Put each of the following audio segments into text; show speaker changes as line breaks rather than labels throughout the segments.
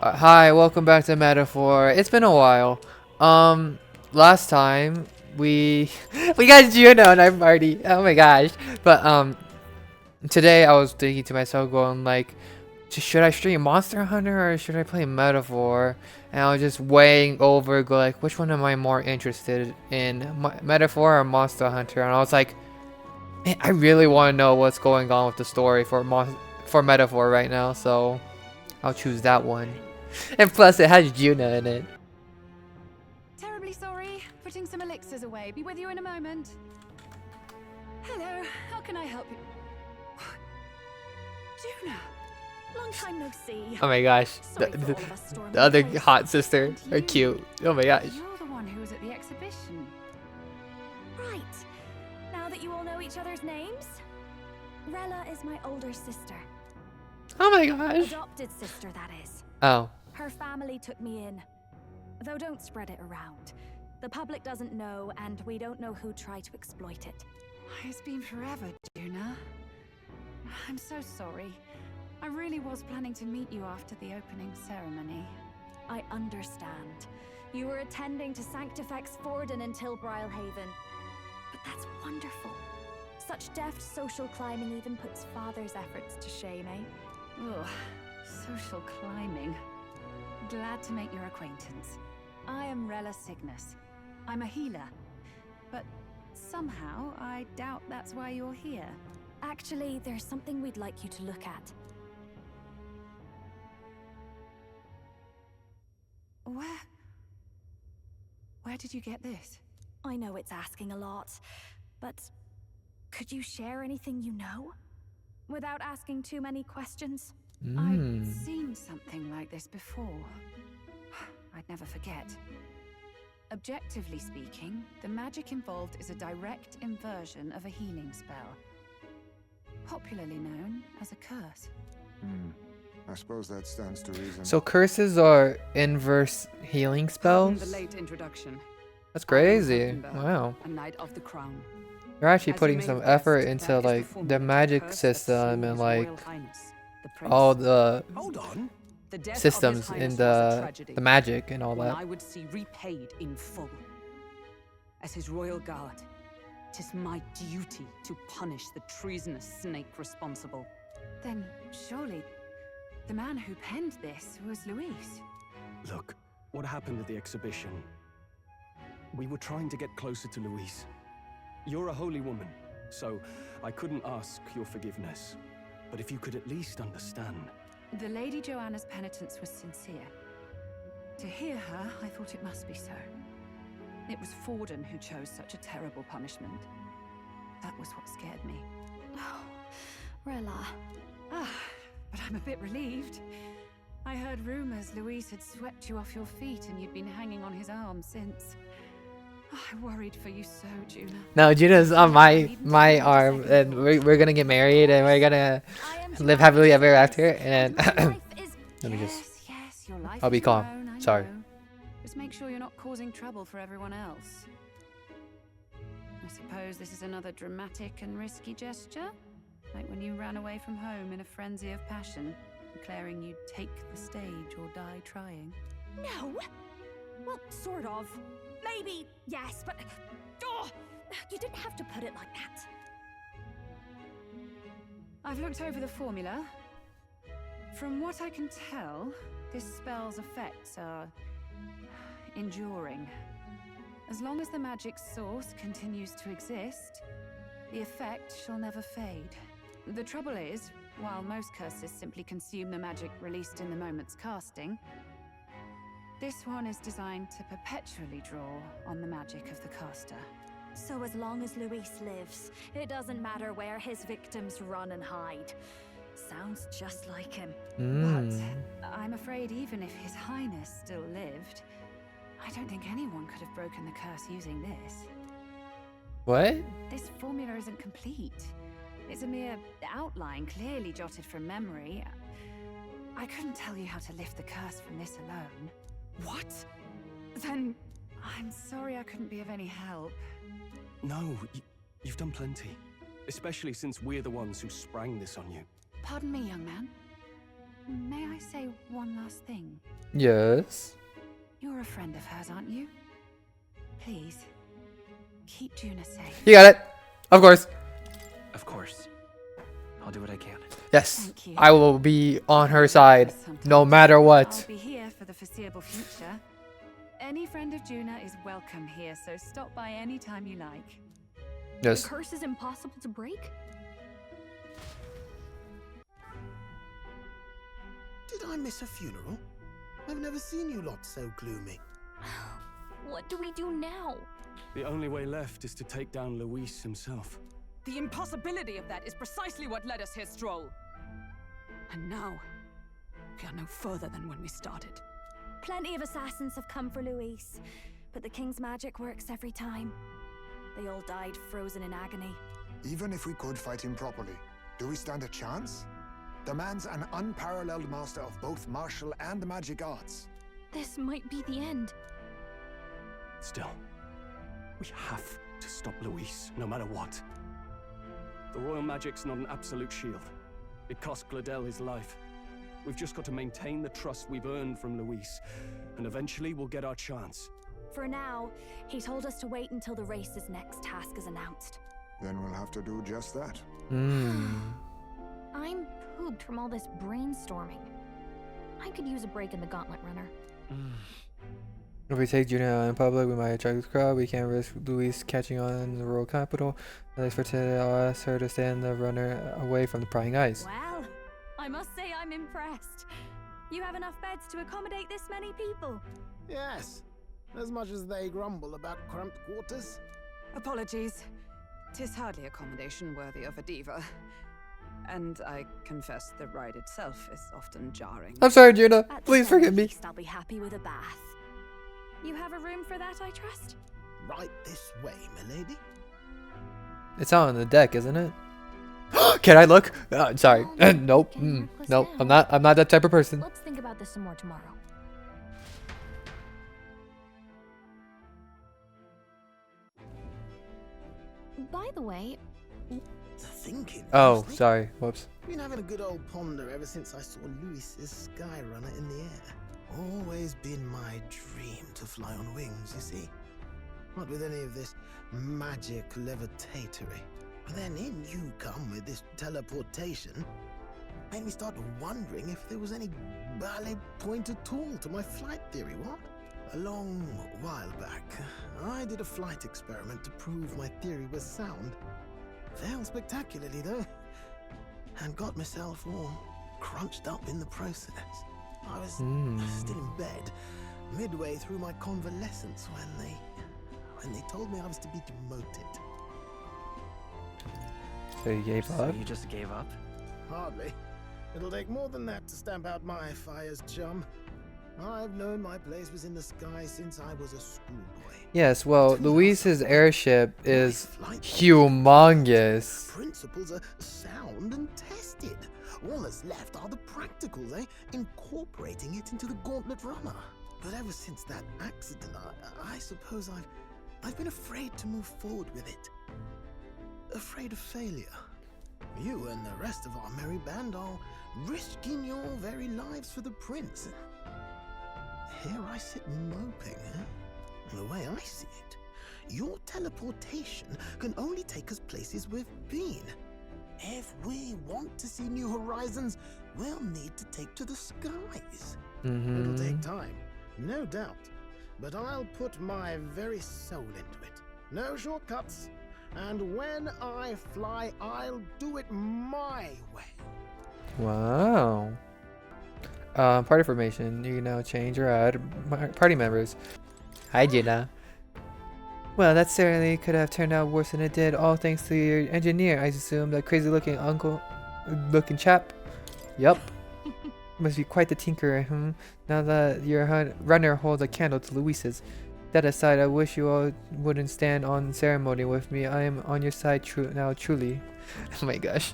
Hi, welcome back to Metaphor. It's been a while. Last time we we got Juno and I'm already. Oh my gosh! But today I was thinking to myself, going like, should I stream Monster Hunter or should I play Metaphor? And I was just weighing over, go like, which one am I more interested in, Metaphor or Monster Hunter? And I was like, man, I really want to know what's going on with the story for Metaphor right now, so I'll choose that one. And plus, it has Juna in it.
Terribly sorry. Putting some elixirs away. Be with you in a moment. Hello. How can I help you? Juna. Long time no see.
Oh my gosh. The other hot sister are cute. Oh my gosh.
You're the one who was at the exhibition.
Right. Now that you all know each other's names, Rella is my older sister.
Oh my gosh.
Adopted sister, that is.
Oh.
Her family took me in. Though don't spread it around. The public doesn't know, and we don't know who tried to exploit it.
It's been forever, Juna. I'm so sorry. I really was planning to meet you after the opening ceremony.
I understand. You were attending to Sanctifex Forden until Brylehaven. But that's wonderful. Such deft social climbing even puts father's efforts to shame, eh?
Ugh, social climbing. Glad to make your acquaintance. I am Rella Cygnus. I'm a healer. But somehow, I doubt that's why you're here.
Actually, there's something we'd like you to look at.
Where did you get this?
I know it's asking a lot, but could you share anything you know? Without asking too many questions?
I've seen something like this before. I'd never forget. Objectively speaking, the magic involved is a direct inversion of a healing spell. Popularly known as a curse.
I suppose that stands to reason.
So curses are inverse healing spells?
The late introduction.
That's crazy. Wow.
A knight of the crown.
You're actually
As you
putting
may
some
have
effort
guessed,
into
that is
like
formula
the
of
magic
curse that
system
slew
and
His
like
Royal Highness, the Prince.
all the
Hold on. The death of His
systems
Highness
in
was a
the
tragedy,
magic and all
one
that.
I would see repaid in full. As his royal guard, 'tis my duty to punish the treasonous snake responsible.
Then surely the man who penned this was Luis.
Look, what happened at the exhibition? We were trying to get closer to Louise. You're a holy woman, so I couldn't ask your forgiveness. But if you could at least understand.
The Lady Joanna's penitence was sincere. To hear her, I thought it must be so. It was Forden who chose such a terrible punishment. That was what scared me.
Oh, Rella.
But I'm a bit relieved. I heard rumors Luis had swept you off your feet and you'd been hanging on his arm since. I worried for you so, Juna.
No, Juna's on my arm, and we're gonna get married, and we're gonna live happily ever after. And let me just.
Yes, your life
I'll be
is your
calm.
own, I
Sorry.
know. Just make sure you're not causing trouble for everyone else. I suppose this is another dramatic and risky gesture? Like when you ran away from home in a frenzy of passion, declaring you'd take the stage or die trying.
No! Well, sort of. Maybe, yes, but... Oh, you didn't have to put it like that.
I've looked over the formula. From what I can tell, this spell's effects are enduring. As long as the magic source continues to exist, the effect shall never fade. The trouble is, while most curses simply consume the magic released in the moment's casting, this one is designed to perpetually draw on the magic of the caster.
So as long as Luis lives, it doesn't matter where his victims run and hide. Sounds just like him.
But I'm afraid even if His Highness still lived, I don't think anyone could have broken the curse using this.
What?
This formula isn't complete. It's a mere outline, clearly jotted from memory. I couldn't tell you how to lift the curse from this alone.
What?
Then I'm sorry I couldn't be of any help.
No, you've done plenty. Especially since we're the ones who sprang this on you.
Pardon me, young man. May I say one last thing?
Yes.
You're a friend of hers, aren't you? Please, keep Juna safe.
You got it. Of course.
Of course. I'll do what I can.
Yes.
Thank you.
I will be on her side,
Sometimes.
no matter
I'll
what.
be here for the foreseeable future. Any friend of Juna is welcome here, so stop by any time you like.
Yes.
The curse is impossible to break?
Did I miss a funeral? I've never seen you lot so gloomy.
What do we do now?
The only way left is to take down Luis himself.
The impossibility of that is precisely what led us here, Stroll. And now, we are no further than when we started.
Plenty of assassins have come for Luis, but the king's magic works every time. They all died frozen in agony.
Even if we could fight him properly, do we stand a chance? The man's an unparalleled master of both martial and magic arts.
This might be the end.
Still, we have to stop Luis, no matter what. The royal magic's not an absolute shield. It cost Gladel his life. We've just got to maintain the trust we've earned from Luis, and eventually we'll get our chance.
For now, he told us to wait until the race's next task is announced.
Then we'll have to do just that.
I'm pooped from all this brainstorming. I could use a break in the gauntlet runner.
If we take Juna out in public, we might attract the crowd. We can't risk Luis catching on in the royal capital. At least for today, I'll ask her to stand the runner away from the prying eyes.
Well, I must say I'm impressed. You have enough beds to accommodate this many people.
Yes, as much as they grumble about cramped quarters.
Apologies. 'Tis hardly accommodation worthy of a diva. And I confess the ride itself is often jarring.
I'm sorry, Juna.
At the
Please
very
forgive me.
least, I'll be happy with a bath. You have a room for that, I trust?
Right this way, milady.
It's out on the deck, isn't it? Can I look? Sorry.
Oh,
Nope.
getting reckless
Nope.
now.
I'm not that type of person.
Let's think about this some more tomorrow. By the way,
Thinking.
Oh,
honestly.
sorry. Whoops.
Been having a good old ponder ever since I saw Luis's Skyrunner in the air. Always been my dream to fly on wings, you see. Not with any of this magic levitatory. But then in you come with this teleportation. Made me start wondering if there was any ballet point at all to my flight theory, what? A long while back, I did a flight experiment to prove my theory was sound. Failed spectacularly though, and got myself all crunched up in the process. I was still in bed, midway through my convalescence when they told me I was to be demoted.
So you gave
So
up?
you just gave up?
Hardly. It'll take more than that to stamp out my fires, chum. I've known my place was in the sky since I was a schoolboy.
Yes, well, Luis's airship is
Flight
humongous.
principles are sound and tested. All that's left are the practicals, incorporating it into the gauntlet runner. But ever since that accident, I suppose I've been afraid to move forward with it. Afraid of failure. You and the rest of our merry band are risking your very lives for the prince. Here I sit moping, The way I see it, your teleportation can only take us places we've been. If we want to see new horizons, we'll need to take to the skies. It'll take time, no doubt, but I'll put my very soul into it. No shortcuts. And when I fly, I'll do it my way.
Wow. Party formation. You can now change or add party members. Hi, Juna. Well, that certainly could have turned out worse than it did, all thanks to your engineer, I assume, that crazy-looking uncle-looking chap. Yup. Must be quite the tinker, now that your runner holds a candle to Luis's. That aside, I wish you all wouldn't stand on ceremony with me. I am on your side now, truly. Oh my gosh.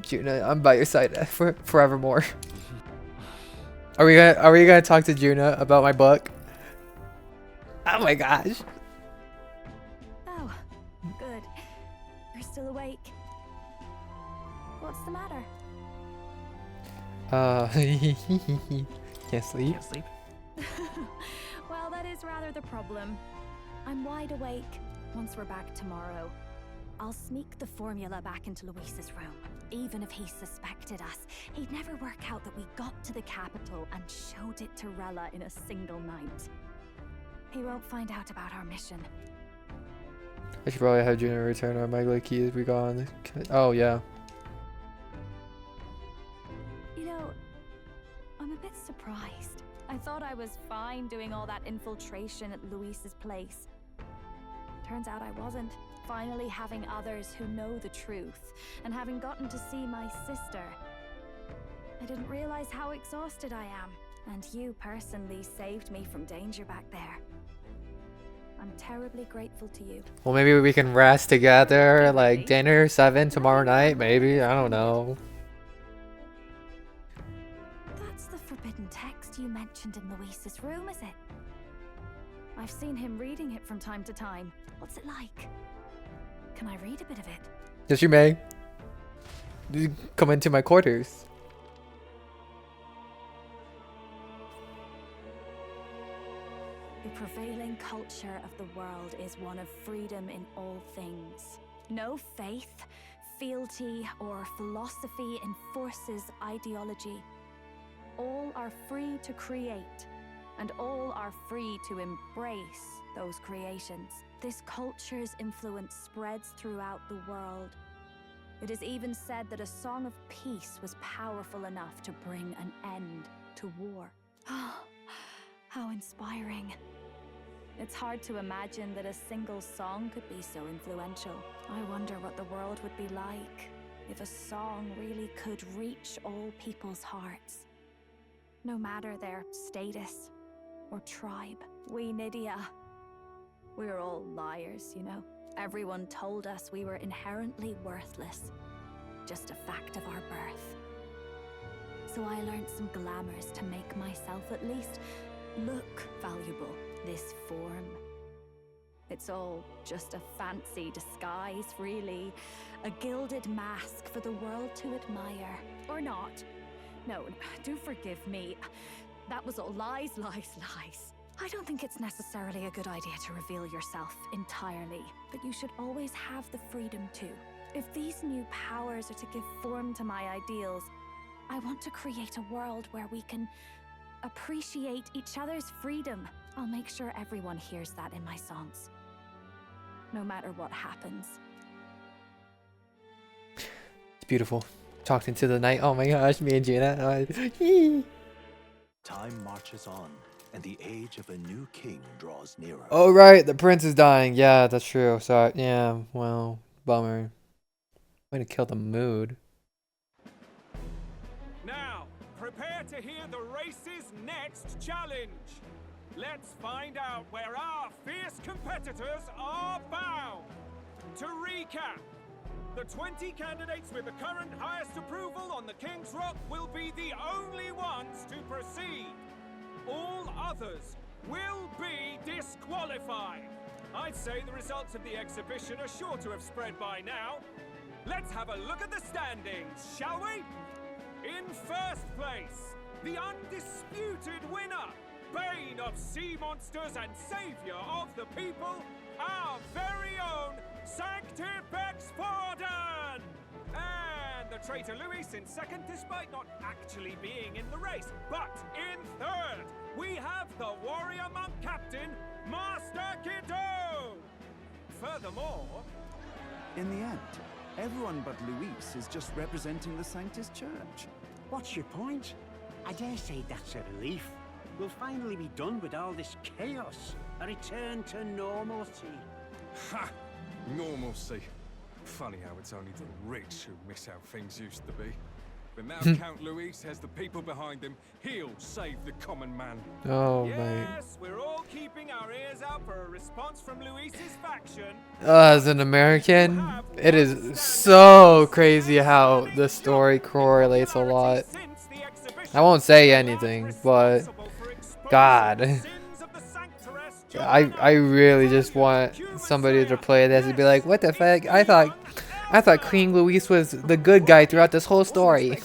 Juna, I'm by your side forevermore. Are we gonna talk to Juna about my book? Oh my gosh.
Oh, good. You're still awake. What's the matter?
Can't sleep.
Can't sleep?
Well, that is rather the problem. I'm wide awake. Once we're back tomorrow, I'll sneak the formula back into Luis's room. Even if he suspected us, he'd never work out that we got to the capital and showed it to Rella in a single night. He won't find out about our mission.
I should probably have Junior return our Magla keys we got on the... Oh, yeah.
You know, I'm a bit surprised. I thought I was fine doing all that infiltration at Luis's place. Turns out I wasn't. Finally having others who know the truth, and having gotten to see my sister. I didn't realize how exhausted I am, and you personally saved me from danger back there. I'm terribly grateful to you.
Well, maybe we can rest together, like dinner 7 tomorrow night, maybe. I don't know.
That's the forbidden text you mentioned in Luis's room, is it? I've seen him reading it from time to time. What's it like? Can I read a bit of it?
Yes, you may. You come into my quarters.
The prevailing culture of the world is one of freedom in all things. No faith, fealty, or philosophy enforces ideology. All are free to create, and all are free to embrace those creations. This culture's influence spreads throughout the world. It is even said that a song of peace was powerful enough to bring an end to war. How inspiring. It's hard to imagine that a single song could be so influential. I wonder what the world would be like if a song really could reach all people's hearts. No matter their status or tribe. We Nydia, we're all liars, you know. Everyone told us we were inherently worthless. Just a fact of our birth. So I learned some glamours to make myself at least look valuable. This form. It's all just a fancy disguise, really. A gilded mask for the world to admire. Or not. No, do forgive me. That was all lies, lies, lies. I don't think it's necessarily a good idea to reveal yourself entirely, but you should always have the freedom to. If these new powers are to give form to my ideals, I want to create a world where we can appreciate each other's freedom. I'll make sure everyone hears that in my songs. No matter what happens.
It's beautiful. Talked into the night. Oh my gosh, me and Gina.
Time marches on, and the age of a new king draws nearer.
Oh right, the prince is dying. Yeah, that's true. So yeah, well, bummer. Way to kill the mood.
Now, prepare to hear the race's next challenge. Let's find out where our fierce competitors are bound. To recap, the 20 candidates with the current highest approval on the King's Rock will be the only ones to proceed. All others will be disqualified. I'd say the results of the exhibition are sure to have spread by now. Let's have a look at the standings, shall we? In first place, the undisputed winner, bane of sea monsters and savior of the people, our very own Sanctifex Forden! And the traitor Luis in second, despite not actually being in the race. But in third, we have the warrior monk captain, Master Kiddo! Furthermore...
In the end, everyone but Luis is just representing the Sanctus Church.
What's your point? I dare say that's a relief. We'll finally be done with all this chaos. A return to normalcy.
Ha! Normalcy. Funny how it's only the rich who miss how things used to be. But now Count Luis has the people behind him. He'll save the common man.
Oh,
yes, we're all keeping our ears out for a response from Luis's faction.
As an American, it is so crazy how the story correlates a lot. I won't say anything, but God, I really just want somebody to play this and be like, what the fuck? I thought King Luis was the good guy throughout this whole story.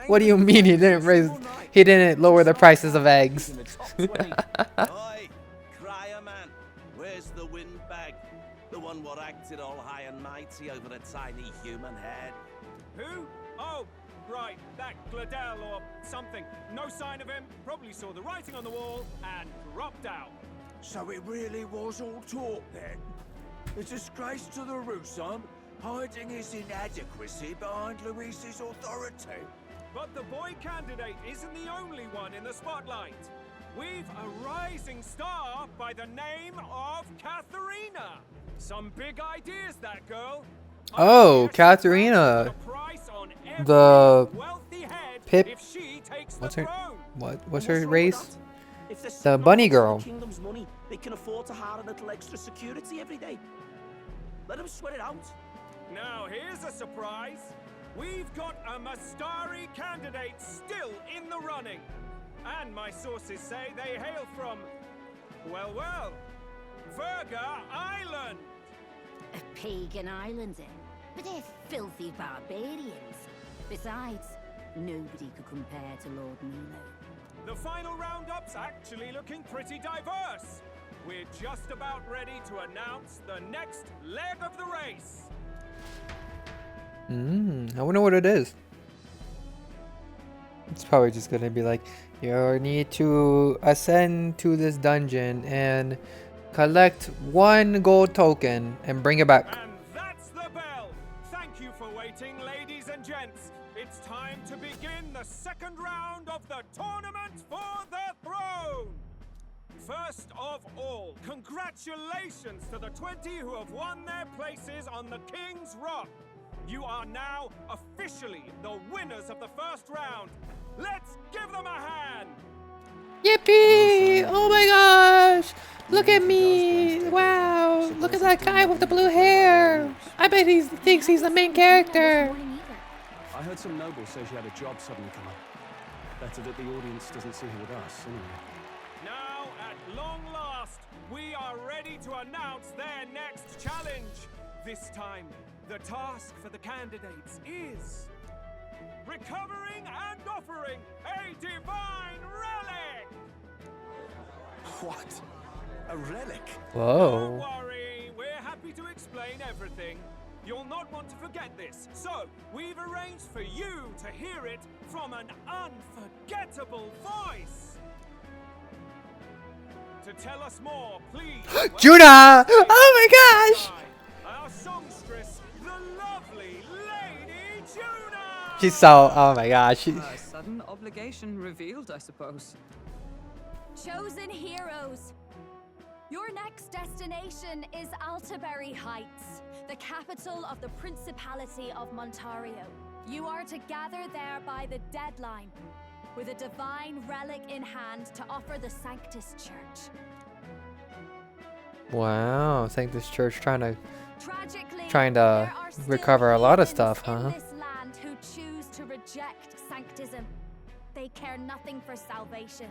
What do you mean he didn't raise? He didn't lower the prices of eggs.
Oi, crier man, where's the windbag? The one what acted all high and mighty over a tiny human head.
Who? Oh, right, that Gladel or something. No sign of him. Probably saw the writing on the wall and dropped out.
So it really was all talk then? A disgrace to the Rusum, hiding his inadequacy behind Luis's authority.
But the boy candidate isn't the only one in the spotlight. We've a rising star by the name of Katharina. Some big ideas, that girl.
Oh, Katharina. The Pip. What's her? What's her race? The bunny girl.
Kingdom's money, they can afford to hire a little extra security every day. Let them sweat it out.
Now here's a surprise. We've got a Mastari candidate still in the running. And my sources say they hail from, well, Verga Island.
A pagan island, eh? But they're filthy barbarians. Besides, nobody could compare to Lord Milo.
The final roundup's actually looking pretty diverse. We're just about ready to announce the next leg of the race.
I wonder what it is. It's probably just gonna be like, you need to ascend to this dungeon and collect 1 gold token and bring it back.
And that's the bell. Thank you for waiting, ladies and gents. It's time to begin the second round of the tournament for the throne. First of all, congratulations to the 20 who have won their places on the King's Rock. You are now officially the winners of the first round. Let's give them a hand.
Yippee! Oh my gosh! Look at me! Wow! Look at that guy with the blue hair! I bet he thinks he's the main character.
I heard some noble say she had a job suddenly come up. Better that the audience doesn't see her with us, anyway.
Now, at long last, we are ready to announce their next challenge. This time, the task for the candidates is recovering and offering a divine relic.
What? A relic?
Whoa.
Don't worry, we're happy to explain everything. You'll not want to forget this, so we've arranged for you to hear it from an unforgettable voice. To tell us more, please.
Juna! Oh my gosh!
Our songstress, the lovely Lady Juna!
She's so, oh my gosh.
Sudden obligation revealed, I suppose.
Chosen heroes, your next destination is Altaberry Heights, the capital of the Principality of Montario. You are to gather there by the deadline, with a divine relic in hand to offer the Sanctus Church.
Wow, Sanctus Church trying to
Tragically,
recover a lot of stuff, huh?
in this land who choose to reject sanctism. They care nothing for salvation.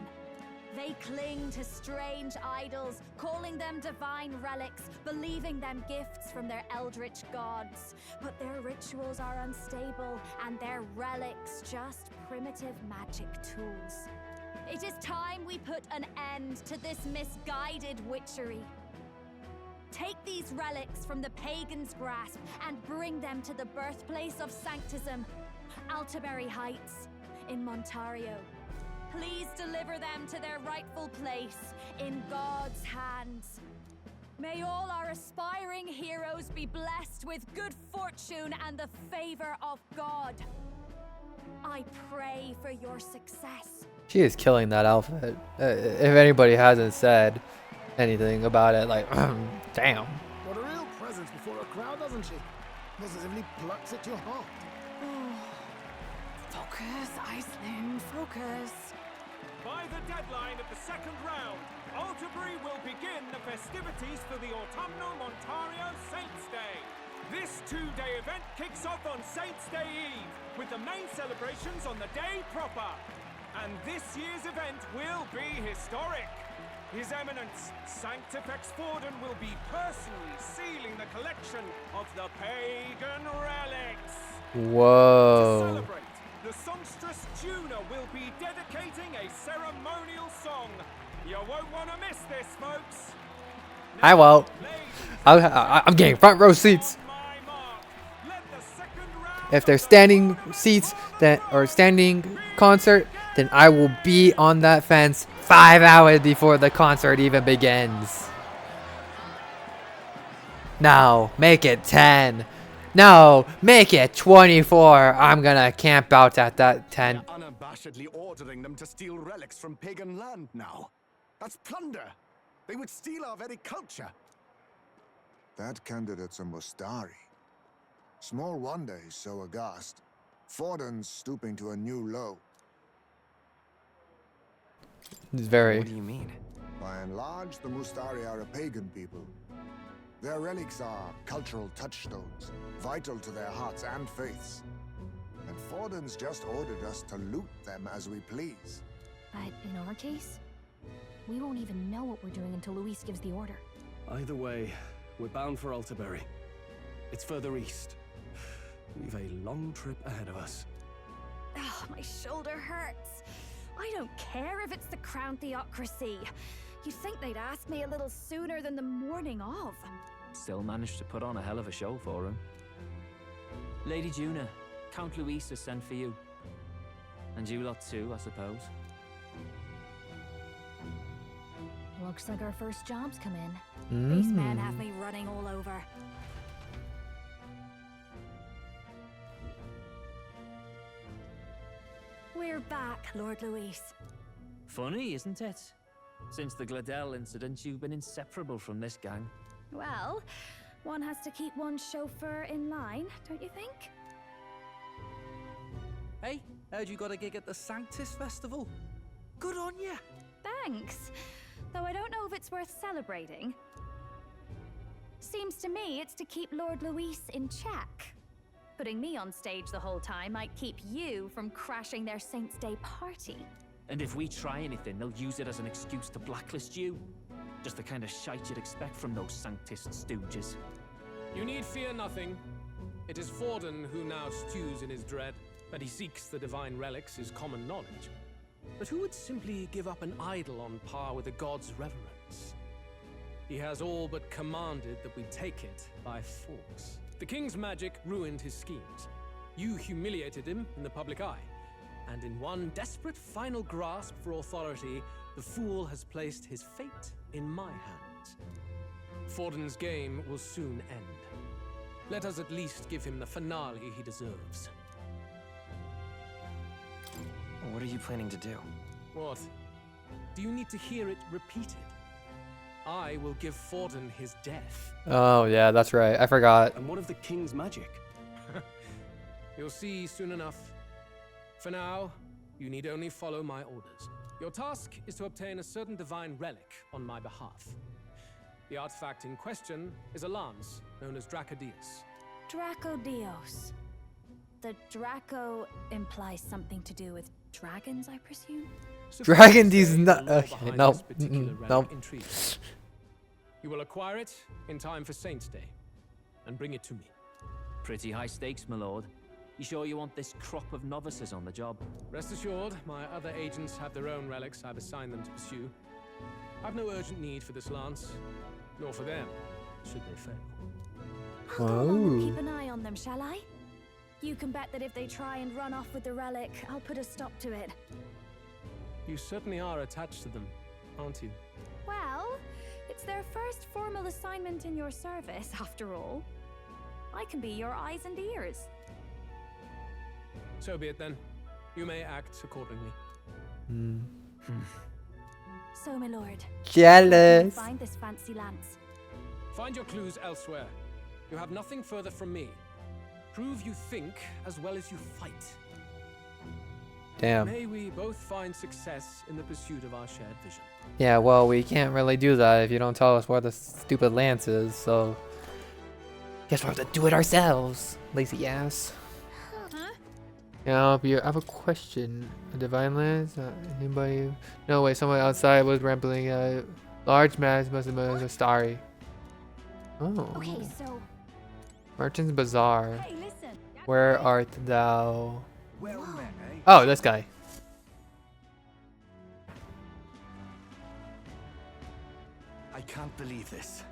They cling to strange idols, calling them divine relics, believing them gifts from their eldritch gods. But their rituals are unstable, and their relics just primitive magic tools. It is time we put an end to this misguided witchery. Take these relics from the pagan's grasp and bring them to the birthplace of sanctism, Altaberry Heights in Montario. Please deliver them to their rightful place in God's hands. May all our aspiring heroes be blessed with good fortune and the favor of God. I pray for your success.
She is killing that outfit. If anybody hasn't said anything about it, like, damn.
What a real presence before a crowd, doesn't she? Positively plucks at your heart.
Focus, Iceland, focus.
By the deadline of the second round, Altaberry will begin the festivities for the autumnal Montario Saints' Day. This two-day event kicks off on Saints' Day Eve, with the main celebrations on the day proper. And this year's event will be historic. His Eminence, Sanctifex Forden, will be personally sealing the collection of the pagan relics.
Whoa.
To celebrate, the songstress Juna will be dedicating a ceremonial song. You won't want to miss this, folks.
I won't. I'm getting front row seats. If they're standing seats or standing concert, then I will be on that fence 5 hours before the concert even begins. No, make it 10. No, make it 24. I'm gonna camp out at that 10.
They're unabashedly ordering them to steal relics from pagan land now. That's plunder. They would steal our very culture.
That candidate's a Mustari. Small wonder he's so aghast. Forden's stooping to a new low.
It's very...
What do you mean?
By and large, the Mustari are a pagan people. Their relics are cultural touchstones, vital to their hearts and faiths. And Forden's just ordered us to loot them as we please.
But in our case, we won't even know what we're doing until Luis gives the order.
Either way, we're bound for Altaberry. It's further east. We've a long trip ahead of us.
Oh, my shoulder hurts. I don't care if it's the Crown Theocracy. You'd think they'd ask me a little sooner than the morning of.
Still managed to put on a hell of a show for him. Lady Juna, Count Luis has sent for you. And you lot too, I suppose.
Looks like our first job's come in. These men have me running all over. We're back, Lord Luis.
Funny, isn't it? Since the Gladell incident, you've been inseparable from this gang.
Well, one has to keep one's chauffeur in line, don't you think?
Hey, heard you got a gig at the Sanctus Festival? Good on ya!
Thanks. Though I don't know if it's worth celebrating. Seems to me it's to keep Lord Luis in check. Putting me on stage the whole time might keep you from crashing their Saints' Day party.
And if we try anything, they'll use it as an excuse to blacklist you. Just the kind of shite you'd expect from those Sanctist stooges.
You need fear nothing. It is Forden who now stews in his dread. That he seeks the divine relics is common knowledge. But who would simply give up an idol on par with the god's reverence? He has all but commanded that we take it by force. The king's magic ruined his schemes. You humiliated him in the public eye. And in one desperate final grasp for authority, the fool has placed his fate in my hands. Forden's game will soon end. Let us at least give him the finale he deserves.
What are you planning to do?
What? Do you need to hear it repeated? I will give Forden his death.
Oh, yeah, that's right. I forgot.
And what of the king's magic?
You'll see soon enough. For now, you need only follow my orders. Your task is to obtain a certain divine relic on my behalf. The artifact in question is a lance known as Dracodius.
Dracodios. The Draco implies something to do with dragons, I presume?
Dragon D's not. Okay, no. No.
You will acquire it in time for Saints' Day and bring it to me.
Pretty high stakes, my lord. You sure you want this crop of novices on the job?
Rest assured, my other agents have their own relics I've assigned them to pursue. I've no urgent need for this lance, nor for them, should they fail.
I'll go along and keep an eye on them, shall I? You can bet that if they try and run off with the relic, I'll put a stop to it.
You certainly are attached to them, aren't you?
Well, it's their first formal assignment in your service, after all. I can be your eyes and ears.
So be it then. You may act accordingly.
So, my lord.
Jealous.
Where can we find this fancy lance?
Find your clues elsewhere. You have nothing further from me. Prove you think as well as you fight.
Damn.
May we both find success in the pursuit of our shared vision.
Yeah, well, we can't really do that if you don't tell us where the stupid lance is, so... Guess we'll have to do it ourselves. Lazy ass. Yeah, I have a question. A divine lance? Anybody? No, wait, someone outside was rambling. Large mass must have been a starry. Oh.
Okay, so...
Merchant's Bazaar.
Hey, listen.
Where art thou?
Well met, eh?
Oh, this guy.
I can't believe this.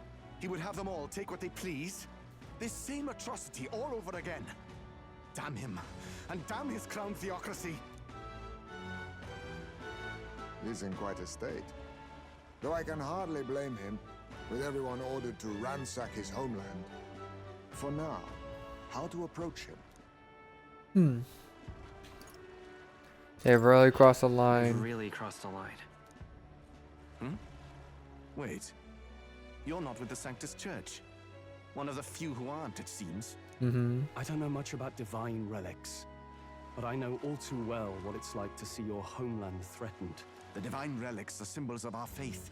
He would have them all take what they please. This same atrocity all over again. Damn him. And damn his crown theocracy.
He's in quite a state. Though I can hardly blame him, with everyone ordered to ransack his homeland. For now, how to approach him?
They've really crossed the
You've
line.
really crossed the line.
Wait. You're not with the Sanctus Church. One of the few who aren't, it seems.
I don't know much about divine relics, but I know all too well what it's like to see your homeland threatened.
The divine relics are symbols of our faith.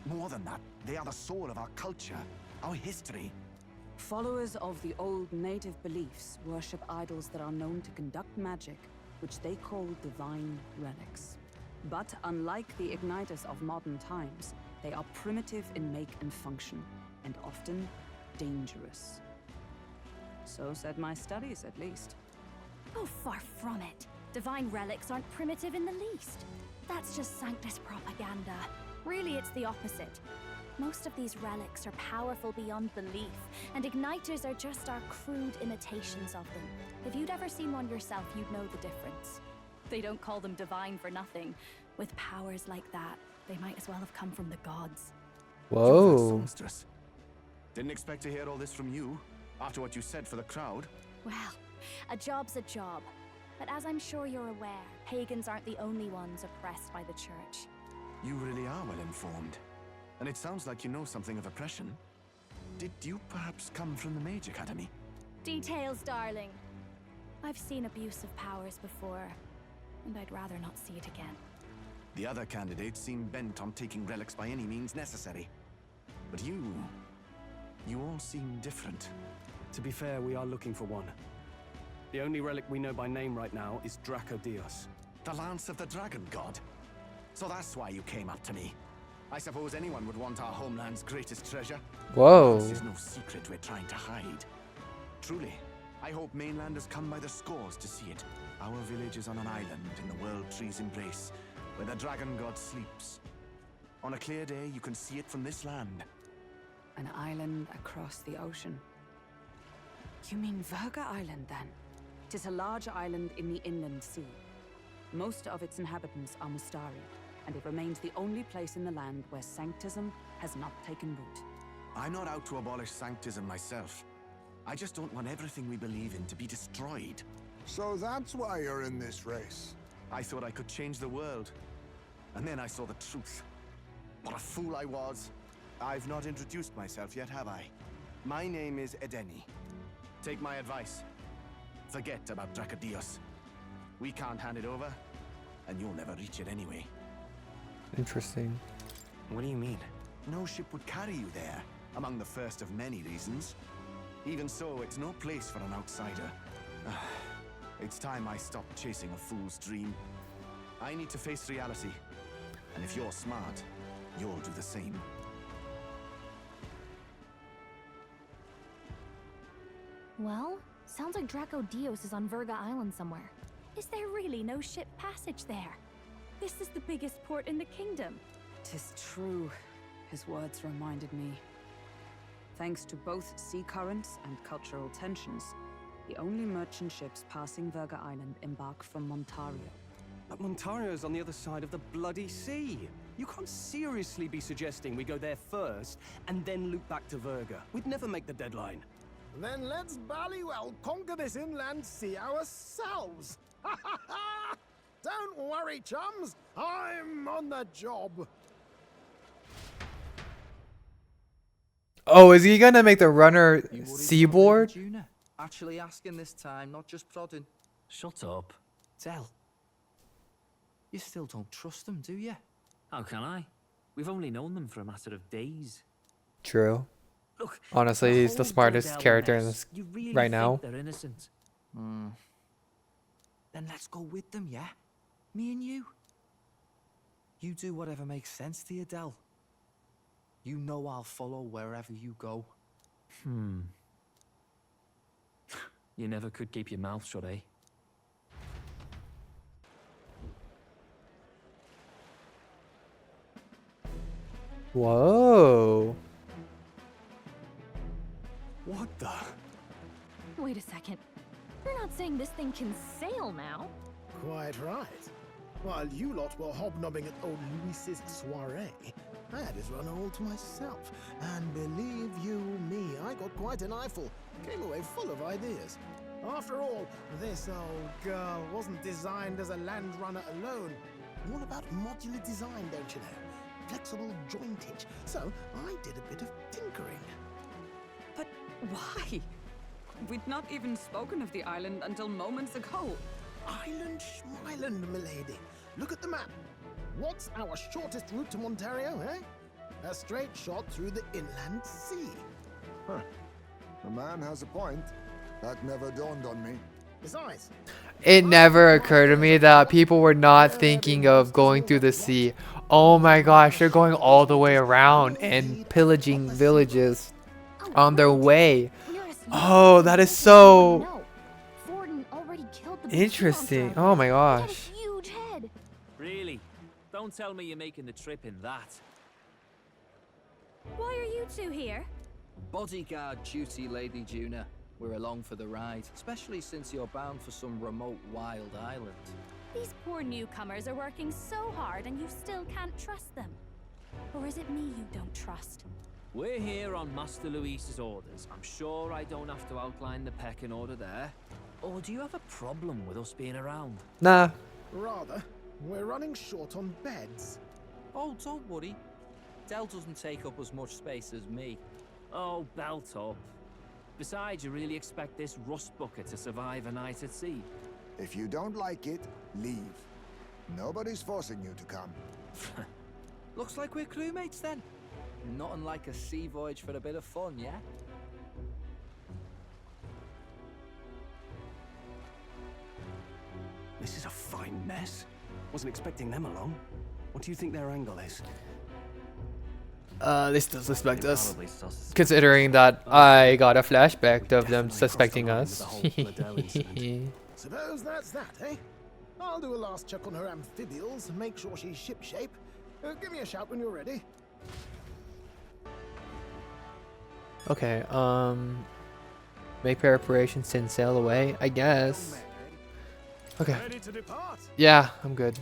More than that, they are the soul of our culture, our history.
Followers of the old native beliefs worship idols that are known to conduct magic, which they call divine relics. But unlike the igniters of modern times, they are primitive in make and function, and often dangerous. So said my studies, at least.
Oh, far from it. Divine relics aren't primitive in the least. That's just Sanctus propaganda. Really, it's the opposite. Most of these relics are powerful beyond belief, and igniters are just our crude imitations of them. If you'd ever seen one yourself, you'd know the difference. They don't call them divine for nothing. With powers like that, they might as well have come from the gods.
Whoa.
Songstress. Didn't expect to hear all this from you, after what you said for the crowd.
Well, a job's a job. But as I'm sure you're aware, pagans aren't the only ones oppressed by the church.
You really are well informed. And it sounds like you know something of oppression. Did you perhaps come from the Mage Academy?
Details, darling. I've seen abuse of powers before, and I'd rather not see it again.
The other candidates seem bent on taking relics by any means necessary. But you all seem different.
To be fair, we are looking for one. The only relic we know by name right now is Draco Dios.
The Lance of the Dragon God. So that's why you came up to me. I suppose anyone would want our homeland's greatest treasure.
Whoa.
This is no secret we're trying to hide. Truly, I hope mainlanders come by the scores to see it. Our village is on an island in the World Tree's embrace, where the Dragon God sleeps. On a clear day, you can see it from this land.
An island across the ocean. You mean Verga Island, then? It is a large island in the inland sea. Most of its inhabitants are Mustari, and it remains the only place in the land where Sanctism has not taken root.
I'm not out to abolish Sanctism myself. I just don't want everything we believe in to be destroyed.
So that's why you're in this race.
I thought I could change the world. And then I saw the truth. What a fool I was. I've not introduced myself yet, have I? My name is Edeni. Take my advice. Forget about Dracodios. We can't hand it over, and you'll never reach it anyway.
Interesting.
What do you mean?
No ship would carry you there, among the first of many reasons. Even so, it's no place for an outsider. It's time I stopped chasing a fool's dream. I need to face reality. And if you're smart, you'll do the same.
Well, sounds like Draco Dios is on Verga Island somewhere. Is there really no ship passage there? This is the biggest port in the kingdom.
'Tis true. His words reminded me. Thanks to both sea currents and cultural tensions, the only merchant ships passing Verga Island embark from Montario.
But Montario's on the other side of the bloody sea. You can't seriously be suggesting we go there first and then loop back to Verga. We'd never make the deadline.
Then let's bally well conquer this inland sea ourselves. Ha ha ha! Don't worry, chums. I'm on the job.
Oh, is he gonna make the runner seaboard?
Juna. Actually asking this time, not just prodding.
Shut up.
Tell. You still don't trust them, do you?
How can I? We've only known them for a matter of days.
True.
Look,
honestly, he's the smartest character in this
you really
right now.
They're innocent.
Then let's go with them, yeah? Me and you. You do whatever makes sense to you, Del. You know I'll follow wherever you go.
You never could keep your mouth shut, eh?
Whoa.
What the?
Wait a second. You're not saying this thing can sail now?
Quite right. While you lot were hobnobbing at old Luis's soiree, I had his run all to myself. And believe you me, I got quite an eyeful. Came away full of ideas. After all, this old girl wasn't designed as a land runner alone. All about modular design, don't you know? Flexible jointage. So I did a bit of tinkering.
But why? We'd not even spoken of the island until moments ago.
Island Schmyland, milady. Look at the map. What's our shortest route to Montario, eh? A straight shot through the inland sea.
Huh. The man has a point. That never dawned on me.
Besides,
It never occurred to me that people were not thinking of going through the sea. Oh my gosh, they're going all the way around and pillaging villages on their way. Oh, that is so interesting. Oh my gosh.
Huge head.
Really? Don't tell me you're making the trip in that.
Why are you two here?
Bodyguard duty, Lady Juna. We're along for the ride, especially since you're bound for some remote wild island.
These poor newcomers are working so hard and you still can't trust them. Or is it me you don't trust?
We're here on Master Luis's orders. I'm sure I don't have to outline the pecking order there. Or do you have a problem with us being around?
Nah.
Rather, we're running short on beds.
Oh, don't worry. Del doesn't take up as much space as me.
Oh, belt up. Besides, you really expect this rust bucket to survive a night at sea?
If you don't like it, leave. Nobody's forcing you to come.
Looks like we're crewmates then. Nothing like a sea voyage for a bit of fun, yeah?
This is a fine mess. Wasn't expecting them along. What do you think their angle is?
They still suspect us. Considering that I got a flashback of them suspecting us.
Suppose that's that, eh? I'll do a last check on her amphibials and make sure she's shipshape. Give me a shout when you're ready.
Okay, make preparations and sail away, I guess. Okay.
Ready to depart?
Yeah, I'm good.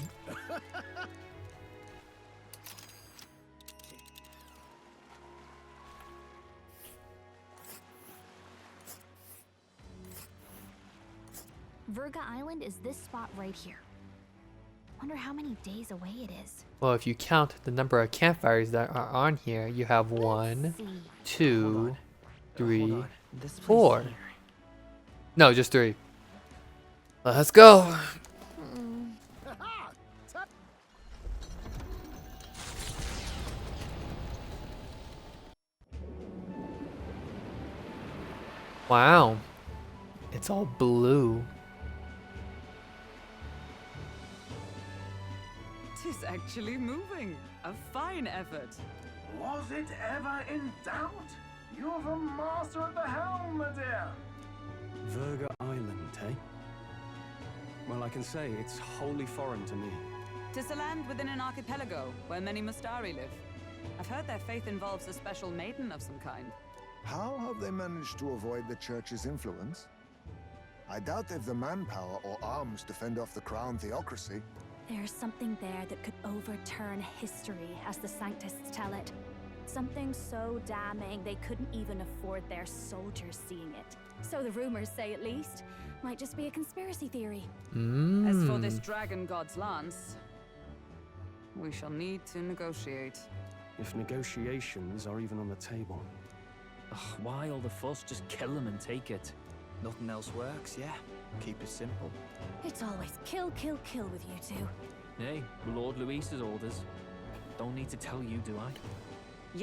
Virga Island is this spot right here. Wonder how many days away it is.
Well, if you count the number of campfires that are on here, you have 1, 2, 3, 4. No, just 3. Let's go. Wow. It's all blue.
Tis actually moving. A fine effort.
Was it ever in doubt? You're the master at the helm, my dear.
Virga Island, eh? Well, I can say it's wholly foreign to me.
Tis a land within an archipelago where many Mustari live. I've heard their faith involves a special maiden of some kind.
How have they managed to avoid the church's influence? I doubt they've the manpower or arms to fend off the crown theocracy.
There's something there that could overturn history, as the Sanctists tell it. Something so damning they couldn't even afford their soldiers seeing it. So the rumors say, at least. Might just be a conspiracy theory.
As for this dragon god's lance, we shall need to negotiate.
If negotiations are even on the table.
Ugh, why all the fuss? Just kill them and take it.
Nothing else works, yeah? Keep it simple.
It's always kill, kill, kill with you two.
Hey, Lord Luis's orders. Don't need to tell you, do I?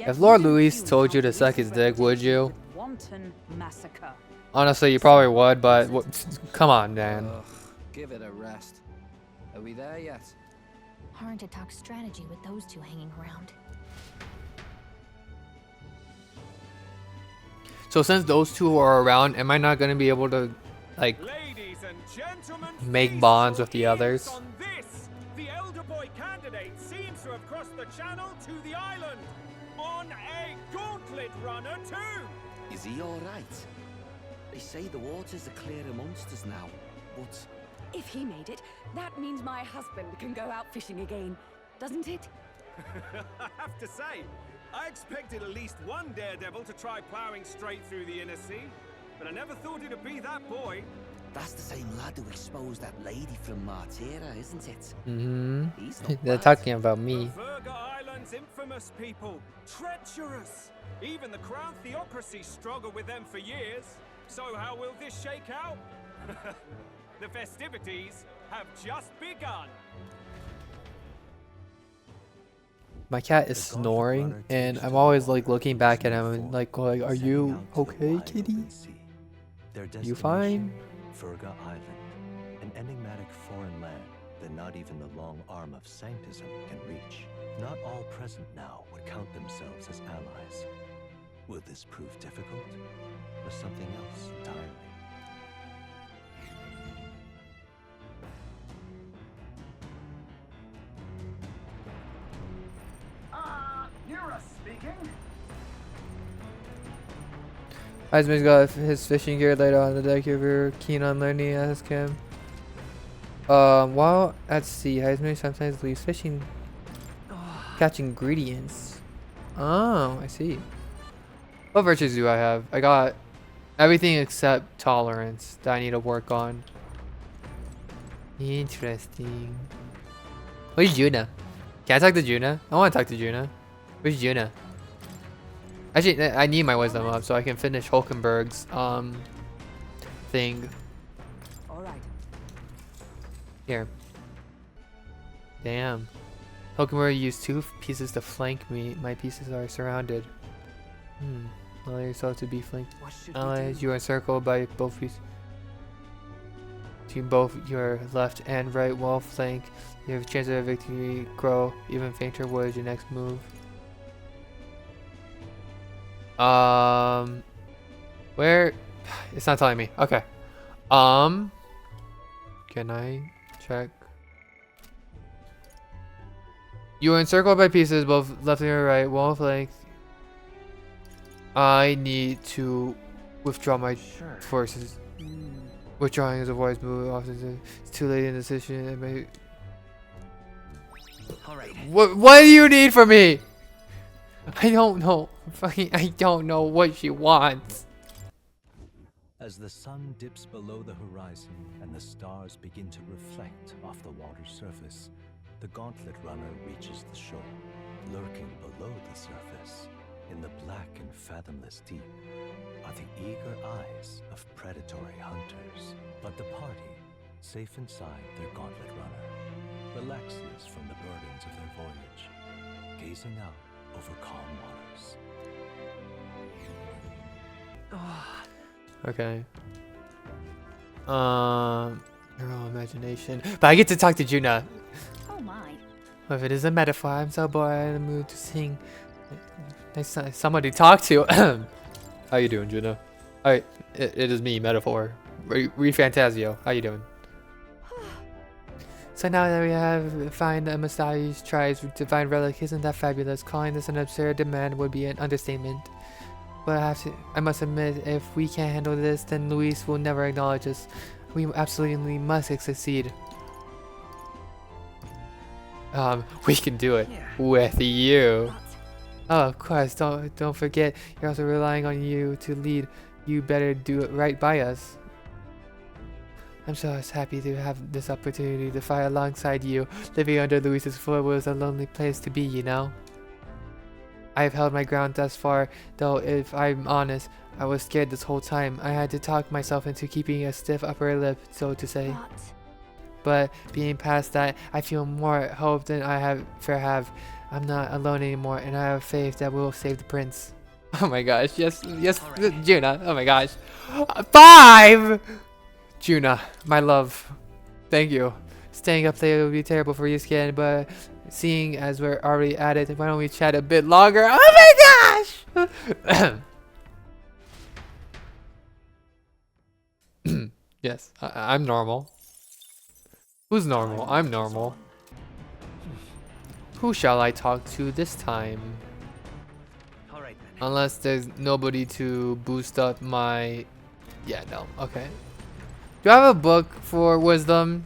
If Lord Luis told you to suck his dick, would you?
Wanton massacre.
Honestly, you probably would, but come on, Dan.
Ugh, give it a rest. Are we there yet?
Hard to talk strategy with those two hanging around.
So since those two are around, am I not going to be able to, like, make bonds with the others?
On this, the elder boy candidate seems to have crossed the channel to the island. on a gauntlet runner too!
Is he alright? They say the waters are clear of monsters now, but...
If he made it, that means my husband can go out fishing again, doesn't it?
I have to say, I expected at least one daredevil to try plowing straight through the inner sea, but I never thought it'd be that boy.
That's the same lad who exposed that lady from Martira, isn't it? He's not
They're
bad.
talking about me.
Virga Island's infamous people. Treacherous! Even the Crown Theocracy struggled with them for years. So how will this shake out? The festivities have just begun.
My cat is snoring, and I'm always like looking back at him and like going, "Are you okay, kitty? You fine?"
Virga Island, an enigmatic foreign land that not even the long arm of sanctism can reach. Not all present now would count themselves as allies. Will this prove difficult, or something else entirely?
Nira speaking.
Heisman's got his fishing gear laid on the deck. If you're keen on learning, ask him. While at sea, Heisman sometimes leaves fishing, catch ingredients. Oh, I see. What virtues do I have? I got everything except tolerance that I need to work on. Interesting. Where's Juna? Can I talk to Juna? I want to talk to Juna. Where's Juna? Actually, I need my wisdom up so I can finish Hulkenberg's thing.
All right.
Here. Damn. Hulkenberg used 2 pieces to flank me. My pieces are surrounded. Allow yourself to be flanked. Allies, you are encircled by both pieces. To both your left and right wall flank. You have a chance of victory grow even fainter. What is your next move? Where? It's not telling me. Okay. Can I check? You are encircled by pieces, both left and right, wall flank. I need to withdraw my forces. Withdrawing is a wise move. Often it's too late in the decision. It may... What do you need from me? I don't know. Fucking, I don't know what she wants.
As the sun dips below the horizon and the stars begin to reflect off the water's surface, the gauntlet runner reaches the shore. Lurking below the surface, in the black and fathomless deep, are the eager eyes of predatory hunters. But the party, safe inside their gauntlet runner, relaxes from the burdens of their voyage, gazing out over calm waters.
Okay. Your own imagination. But I get to talk to Juna.
Oh my.
If it is a metaphor, I'm so bored in the mood to sing. Nice somebody to talk to. How you doing, Juna? Alright, it is me, Metaphor. Fantasio. How you doing? So now that we have find a Messiah's tries divine relic, isn't that fabulous? Calling this an absurd demand would be an understatement. But I must admit, if we can't handle this, then Luis will never acknowledge us. We absolutely must succeed. We can do it with you. Oh, of course. Don't forget, you're also relying on you to lead. You better do it right by us. I'm so happy to have this opportunity to fight alongside you. Living under Luis's foot was a lonely place to be, you know. I have held my ground thus far, though if I'm honest, I was scared this whole time. I had to talk myself into keeping a stiff upper lip, so to say. But being past that, I feel more hope than I have. I'm not alone anymore, and I have faith that we'll save the prince. Oh my gosh, yes, Juna. Oh my gosh. 5! Juna, my love. Thank you. Staying up late would be terrible for your skin, but seeing as we're already at it, why don't we chat a bit longer? Oh my gosh! Yes, I'm normal. Who's normal? I'm normal. Who shall I talk to this time? Unless there's nobody to boost up my... Yeah, no. Okay. Do I have a book for wisdom?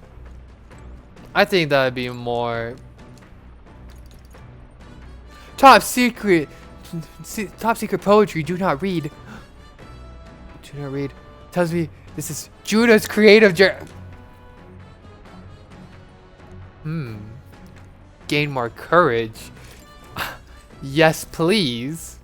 I think that would be more... Top secret! Top secret poetry, do not read. Do not read. Tells me this is Judah's creative Gain more courage. Yes, please.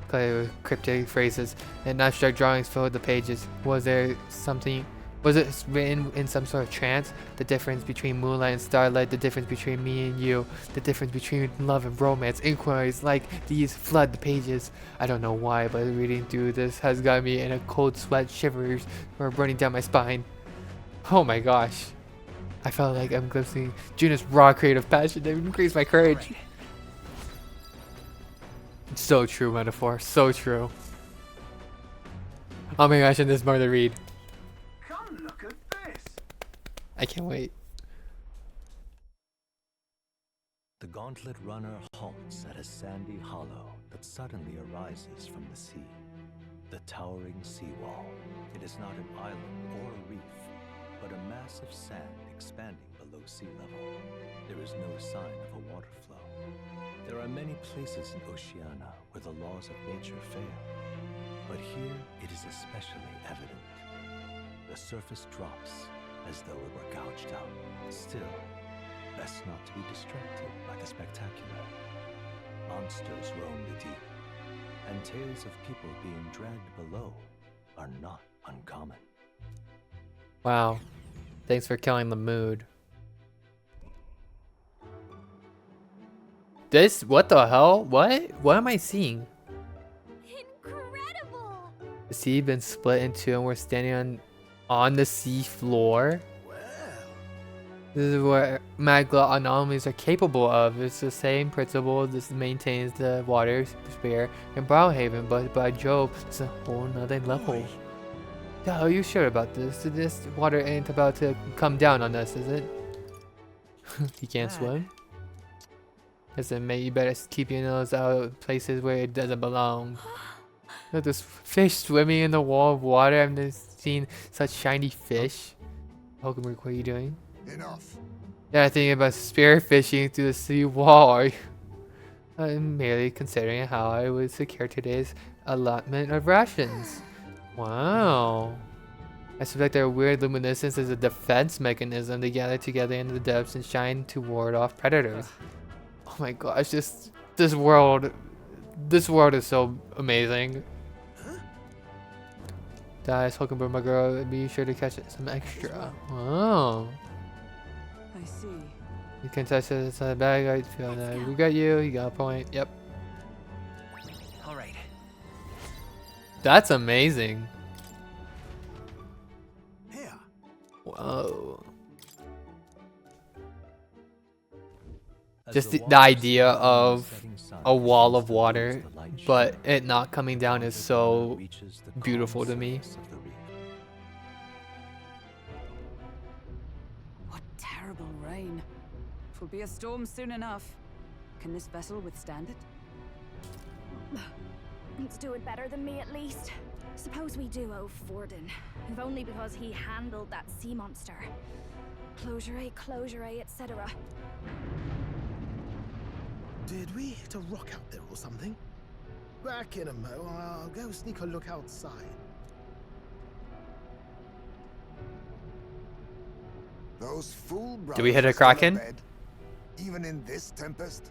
Play with cryptic phrases and abstract drawings filled the pages. Was there something? Was it written in some sort of trance? The difference between moonlight and starlight, the difference between me and you, the difference between love and romance. Inquiries like these flood the pages. I don't know why, but reading through this has got me in a cold sweat, shivers are running down my spine. Oh my gosh. I felt like I'm glimpsing Juna's raw creative passion that increased my courage. So true, Metaphor. So true. Oh my gosh, and there's more to read.
Come look at this.
I can't wait.
The gauntlet runner halts at a sandy hollow that suddenly arises from the sea. The towering seawall. It is not an island or a reef, but a mass of sand expanding below sea level. There is no sign of a water flow. There are many places in Oceania where the laws of nature fail, but here it is especially evident. The surface drops as though it were gouged out. Still, best not to be distracted by the spectacular. Monsters roam the deep, and tales of people being dragged below are not uncommon.
Wow. Thanks for killing the mood. This, what the hell? What am I seeing?
Incredible!
The sea been split in two and we're standing on the sea floor. This is what magma anomalies are capable of. It's the same principle. This maintains the water sphere in Brownhaven, but by Jove, it's a whole nother level. Yeah, are you sure about this? This water ain't about to come down on us, is it? You can't swim? Listen, mate, you better keep your nose out of places where it doesn't belong. Look, this fish swimming in the wall of water. I've never seen such shiny fish. Pokemon, what are you doing?
Enough.
Yeah, I'm thinking about spear fishing through the sea wall. I'm merely considering how I would secure today's allotment of rations. Wow. I suspect their weird luminescence is a defense mechanism. They gather together in the depths and shine to ward off predators. Oh my gosh, this world is so amazing. Guys, Hulkenberg, my girl, be sure to catch some extra. Wow.
I see.
You can touch it inside the bag. I feel that. We got you. You got a point. Yep.
All right.
That's amazing.
Here.
Whoa. Just the idea of a wall of water, but it not coming down is so beautiful to me.
What terrible rain. It will be a storm soon enough. Can this vessel withstand it?
It's doing better than me at least. Suppose we do owe Forden, if only because he handled that sea monster. Closure, etc.
Did we hit a rock out there or something? Back in a mo. I'll go sneak a look outside.
Those fool brothers.
Do we hit a
are still
kraken?
abed, even in this tempest?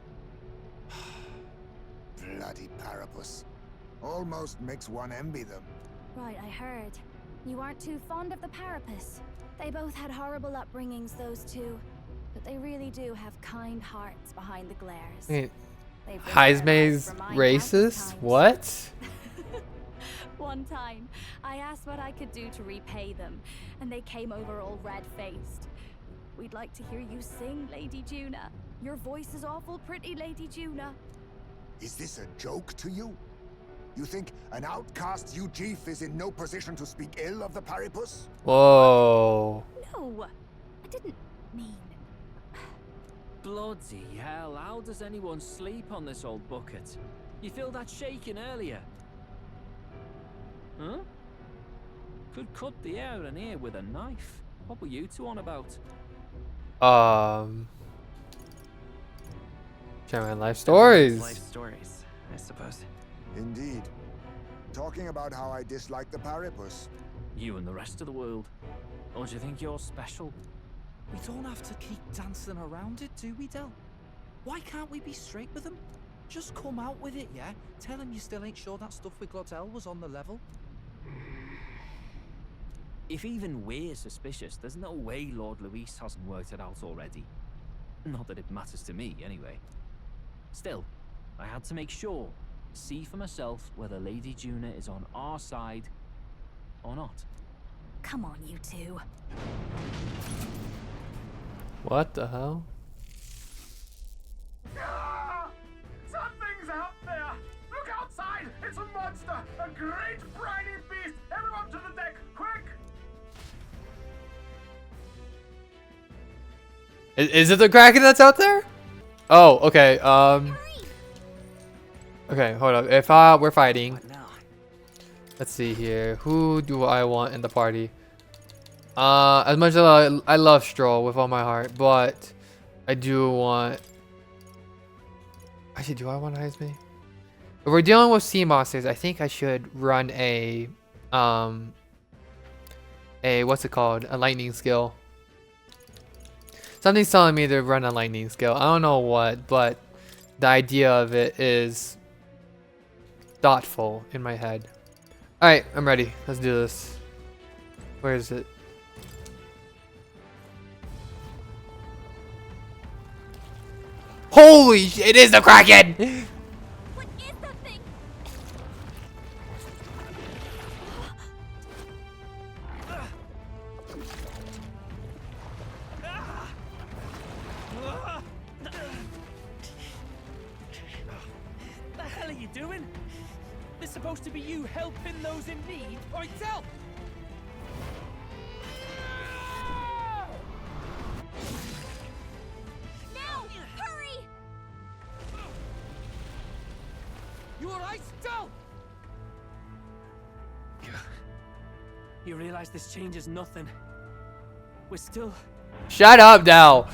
Bloody Parapus. Almost makes one envy them.
Right, I heard. You aren't too fond of the Parapus. They both had horrible upbringings, those two. But they really do have kind hearts behind the glares.
Wait,
They've
Heismay's racist? What?
One time, I asked what I could do to repay them, and they came over all red-faced. We'd like to hear you sing, Lady Juna. Your voice is awful pretty, Lady Juna.
Is this a joke to you? You think an outcast Ujeef is in no position to speak ill of the Paripus?
Whoa.
No, I didn't mean...
Bloody hell, how does anyone sleep on this old bucket? You feel that shaking earlier? Huh? Could cut the air in here with a knife. What were you two on about?
Sharing life stories.
Life stories, I suppose.
Indeed. Talking about how I dislike the platypus.
You and the rest of the world. Or do you think you're special?
We don't have to keep dancing around it, do we, Del? Why can't we be straight with them? Just come out with it, yeah? Tell him you still ain't sure that stuff with Glottel was on the level.
If even we're suspicious, there's no way Lord Luis hasn't worked it out already. Not that it matters to me, anyway. Still, I had to make sure, see for myself whether Lady Juna is on our side or not.
Come on, you two.
What the hell?
Something's out there! Look outside! It's a monster! A great briny beast! Everyone to the deck, quick!
Is it the Kraken that's out there? Oh, okay. Okay, hold up. If we're fighting, let's see here. Who do I want in the party? As much as I love Stroll with all my heart, but I do want. Actually, do I want Heisme? If we're dealing with sea monsters, I think I should run a what's it called? A lightning skill. Something's telling me to run a lightning skill. I don't know what, but the idea of it is thoughtful in my head. Alright, I'm ready. Let's do this. Where is it? Holy shit, it is the Kraken!
What is that thing?
The hell are you doing? This supposed to be you helping those in need, or itself?
Now! Hurry!
You alright, Del? You realize this changes nothing. We're still...
Shut up now!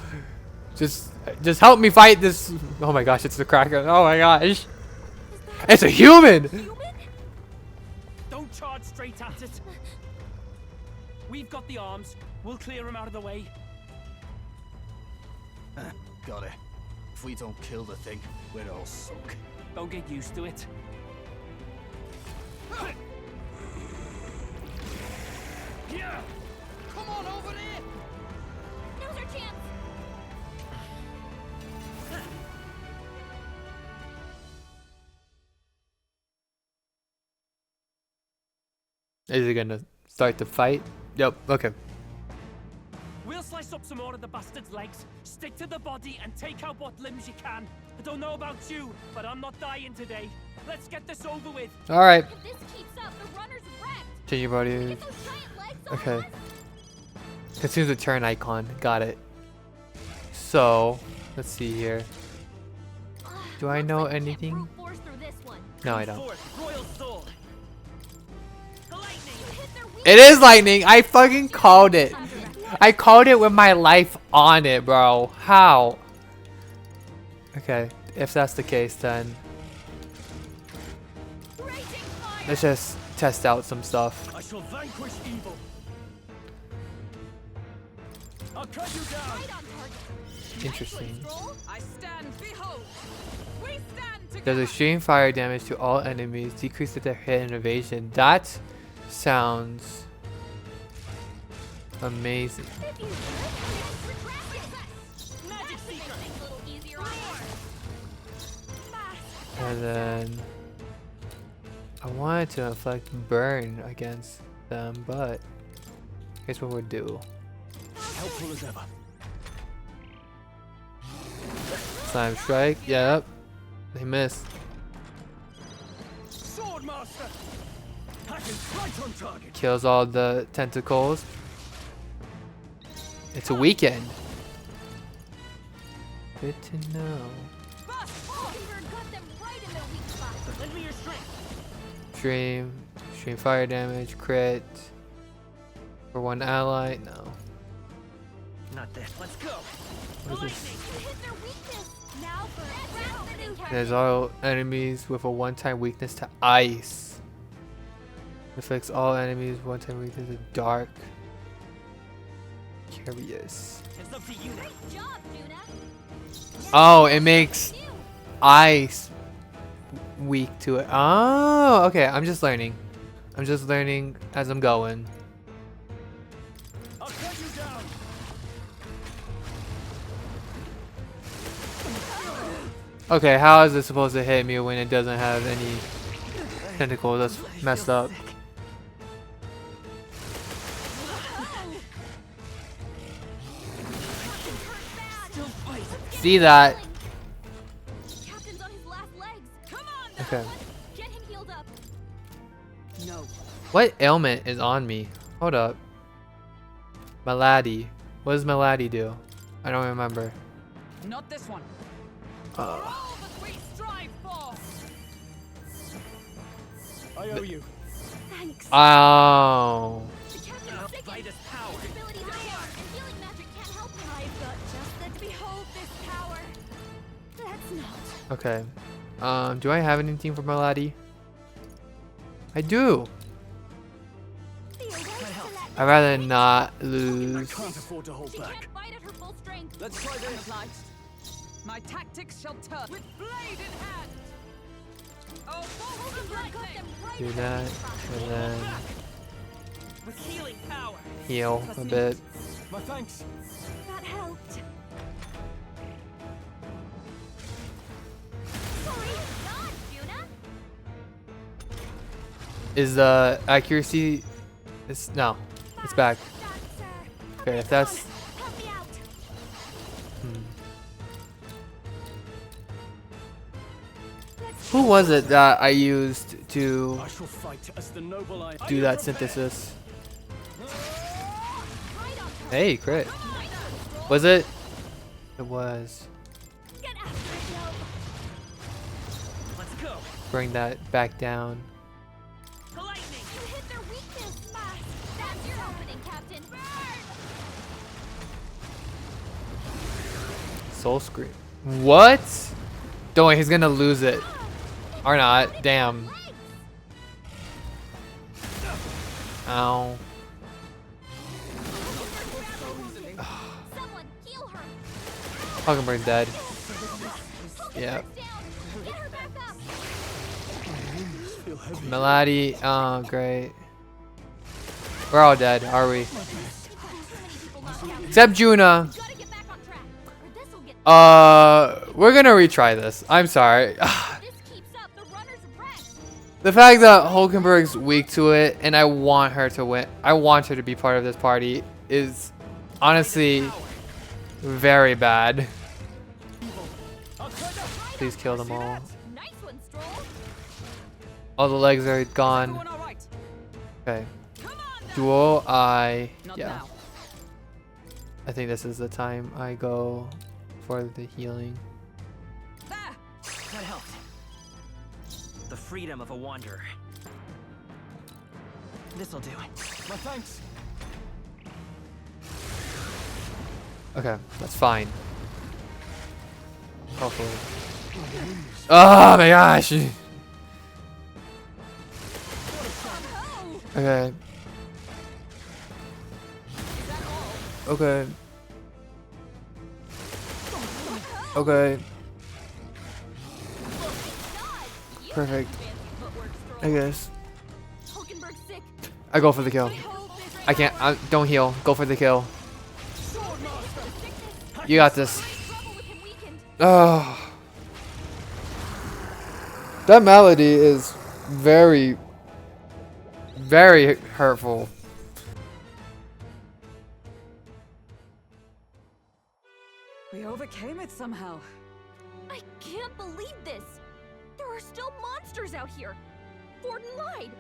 Just help me fight this. Oh my gosh, it's the Kraken. Oh my gosh. It's a human!
Don't charge straight at it. We've got the arms. We'll clear him out of the way.
Got it. If we don't kill the thing, we're all sunk.
Don't get used to it.
Yeah! Come on over there!
Now's our chance!
Is he gonna start the fight? Yep, okay.
We'll slice up some more of the bastard's legs, stick to the body, and take out what limbs you can. I don't know about you, but I'm not dying today. Let's get this over with.
Alright.
If this keeps up, the runner's wrecked.
Change your body.
Get those giant legs on
Okay.
us.
Consume the turn icon. Got it. So, let's see here. Do I know anything?
Force through this one.
No, I don't.
Royal sword.
It is lightning! I fucking called it! I called it with my life on it, bro. How? Okay, if that's the case, then let's just test out some stuff.
I shall vanquish evil. I'll cut you down.
Interesting.
I stand, behold. We stand
Does extreme fire damage to all enemies, decreases their hit and evasion. That sounds amazing. And then I wanted to inflict burn against them, but here's what we'll do.
Helpful as ever.
Slime strike, yep. They missed.
Sword master. Hackers right on target.
Kills all the tentacles. It's a weekend. Good to know.
Lend me your strength.
Stream fire damage, crit. For one ally, no.
Not that. Let's go.
What is this?
Hit their weakness. Now for
There's all enemies with a one-time weakness to ice. Affects all enemies one-time weakness to dark. Curious.
It's up to you now.
Great job, Juna.
Oh, it makes ice weak to it. Oh, okay. I'm just learning. I'm just learning as I'm going.
I'll cut you down.
Okay, how is it supposed to hit me when it doesn't have any tentacles? That's messed up. See that?
Captain's on his last legs. Come on,
Okay.
get him healed up.
No.
What ailment is on me? Hold up. Malady. What does Malady do? I don't remember.
Not this one.
All that we strive for. I owe you.
Thanks.
Oh.
The captain's sick.
Vitus power.
Abilities higher, and healing magic can't help him. I've got just that to behold this power. That's not.
Okay. Do I have anything for Malady? I do. I'd rather not lose.
Can't afford to hold
She
back.
can't fight at her full strength.
Let's try this.
Obliged. My tactics shall turn.
With blade in hand.
Oh, Hulkenberg got them right
Do
in
that,
the
and then
With healing power.
heal a bit.
My thanks.
That helped. Sorry, not Juna.
Is the accuracy? It's no. It's back. Okay, if that's.
Help me out.
Who was it that I used to
I shall fight as the noble I
do that synthesis? Hey, crit. Was it? It was.
Get after it, Joe.
Let's go.
Bring that back down.
Lightning. You hit their weakness. That's your opening, Captain. Burn.
Soul Scream. What? Don't worry, he's gonna lose it. Or not. Damn. Ow.
Someone heal her.
Hulkenberg's dead. Yeah.
Get her back up.
Malady. Oh, great. We're all dead, are we? Except Juna. We're gonna retry this. I'm sorry. The fact that Hulkenberg's weak to it and I want her to win, I want her to be part of this party, is honestly very bad. Please kill them all. All the legs are gone. Okay. Dual eye. Yeah. I think this is the time I go for the healing.
That helped. The freedom of a wanderer. This'll do. My thanks.
Okay, that's fine. Hopefully. Oh my gosh! Okay. Okay. Okay. Perfect. I guess. I go for the kill. I can't. Don't heal. Go for the kill. You got this. Oh. That melody is very, very hurtful.
We overcame it somehow.
I can't believe this. There are still monsters out here. Forden lied.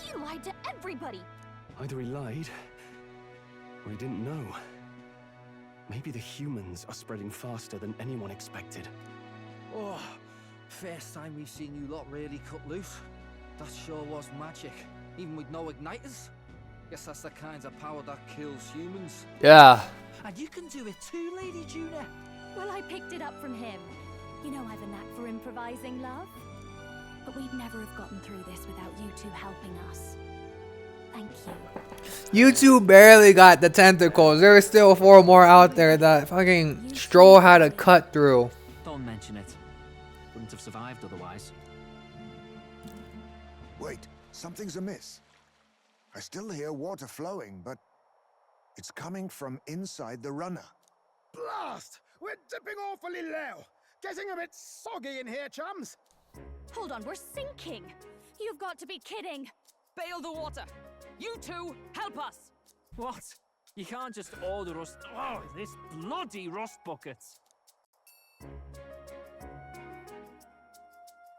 He lied to everybody.
Either he lied, or he didn't know. Maybe the humans are spreading faster than anyone expected.
Oh, first time we've seen you lot really cut loose. That sure was magic, even with no igniters. Guess that's the kind of power that kills humans.
Yeah.
And you can do it too, Lady Juna.
Well, I picked it up from him. You know I've a knack for improvising, love. But we'd never have gotten through this without you two helping us. Thank you.
You two barely got the tentacles. There are still 4 more out there that fucking Stroll had to cut through.
Don't mention it. Wouldn't have survived otherwise.
Wait, something's amiss. I still hear water flowing, but it's coming from inside the runner.
Blast! We're dipping awfully low. Getting a bit soggy in here, chums.
Hold on, we're sinking. You've got to be kidding.
Bail the water. You two, help us.
What? You can't just order us. Oh, this bloody rust buckets.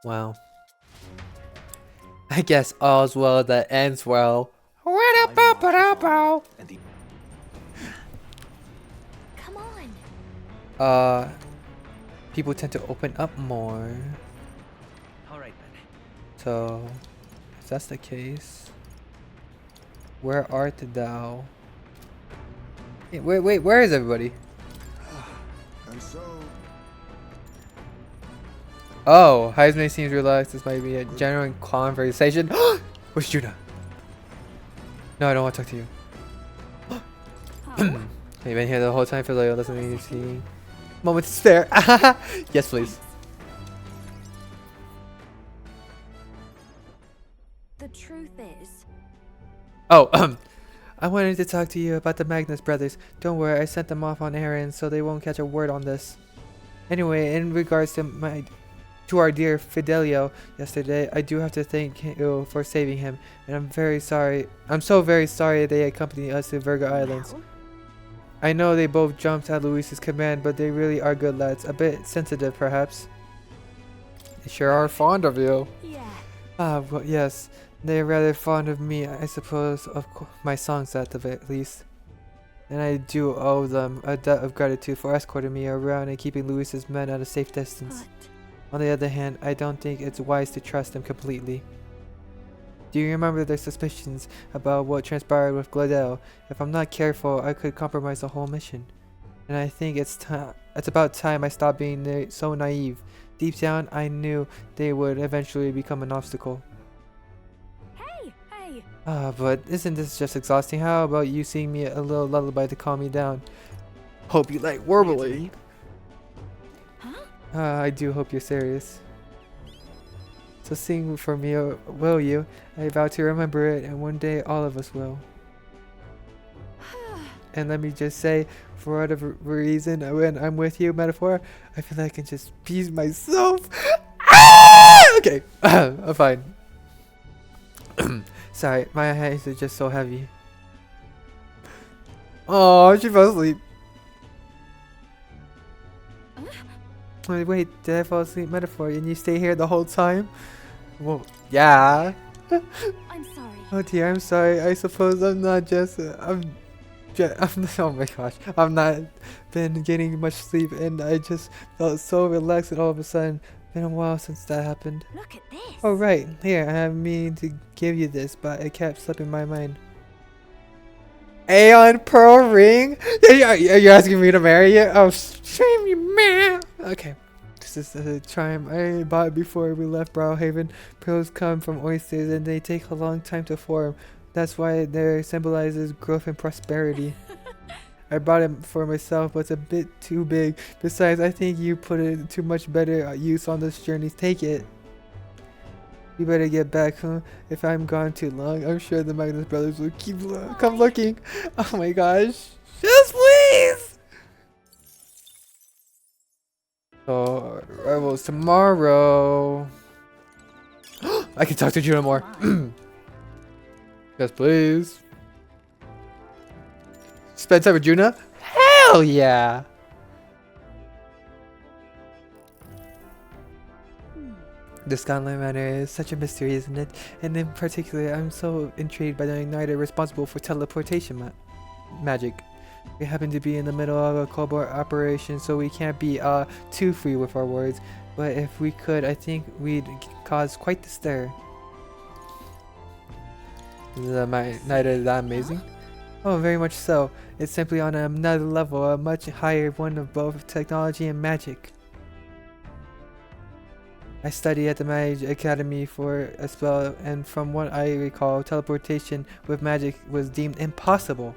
Wow. I guess all's well that ends well.
Come on.
People tend to open up more.
Alright then.
So, if that's the case, where art thou? Hey, wait, where is everybody?
And so...
Oh, Heisman seems relaxed. This might be a genuine conversation. Where's Juna? No, I don't want to talk to you. You've been here the whole time, Philio. Doesn't mean you see. Moment to spare. Yes, please.
The truth is...
Oh, I wanted to talk to you about the Magnus brothers. Don't worry, I sent them off on errands so they won't catch a word on this. Anyway, in regards to our dear Fidelio yesterday, I do have to thank you for saving him, and I'm very sorry. I'm so very sorry they accompanied us to Virgo Islands. I know they both jumped at Luis's command, but they really are good lads. A bit sensitive, perhaps. They sure are fond of you.
Yeah.
Ah, well, yes. They are rather fond of me, I suppose, of my songs at the least. And I do owe them a debt of gratitude for escorting me around and keeping Luis's men at a safe distance. On the other hand, I don't think it's wise to trust them completely. Do you remember their suspicions about what transpired with Gladel? If I'm not careful, I could compromise the whole mission. And I think it's about time I stopped being so naive. Deep down, I knew they would eventually become an obstacle.
Hey!
But isn't this just exhausting? How about you sing me a little lullaby to calm me down? Hope you like warbling. I do hope you're serious. So sing for me, will you? I vow to remember it, and one day all of us will. And let me just say, for whatever reason, when I'm with you, Metaphor, I feel like I can just be myself. Okay, I'm fine. Sorry, my hands are just so heavy. Oh, she fell asleep. Wait, did I fall asleep, Metaphor, and you stay here the whole time? Well, yeah.
I'm sorry.
Oh dear, I'm sorry. I suppose I'm not just... oh my gosh. I've not been getting much sleep, and I just felt so relaxed, and all of a sudden, been a while since that happened.
Look at this.
Oh right, here, I have meaning to give you this, but it kept slipping my mind. Aeon Pearl Ring? Are you asking me to marry you? Oh, shame you, man. Okay. This is the charm I bought before we left Browhaven. Pearls come from oysters and they take a long time to form. That's why they symbolizes growth and prosperity. I bought it for myself, but it's a bit too big. Besides, I think you put it to much better use on this journey. Take it. You better get back, huh? If I'm gone too long, I'm sure the Magnus brothers will keep come looking. Oh my gosh. Just please! So, arrivals tomorrow. I can talk to Juna more. Yes, please. Spend time with Juna? Hell yeah! The Scotland Manor is such a mystery, isn't it? And in particular, I'm so intrigued by the igniter responsible for teleportation magic. We happen to be in the middle of a cobalt operation, so we can't be too free with our words. But if we could, I think we'd cause quite the stir. Is that amazing? Oh, very much so. It's simply on another level, a much higher one of both technology and magic. I studied at the Magic Academy for a spell, and from what I recall, teleportation with magic was deemed impossible.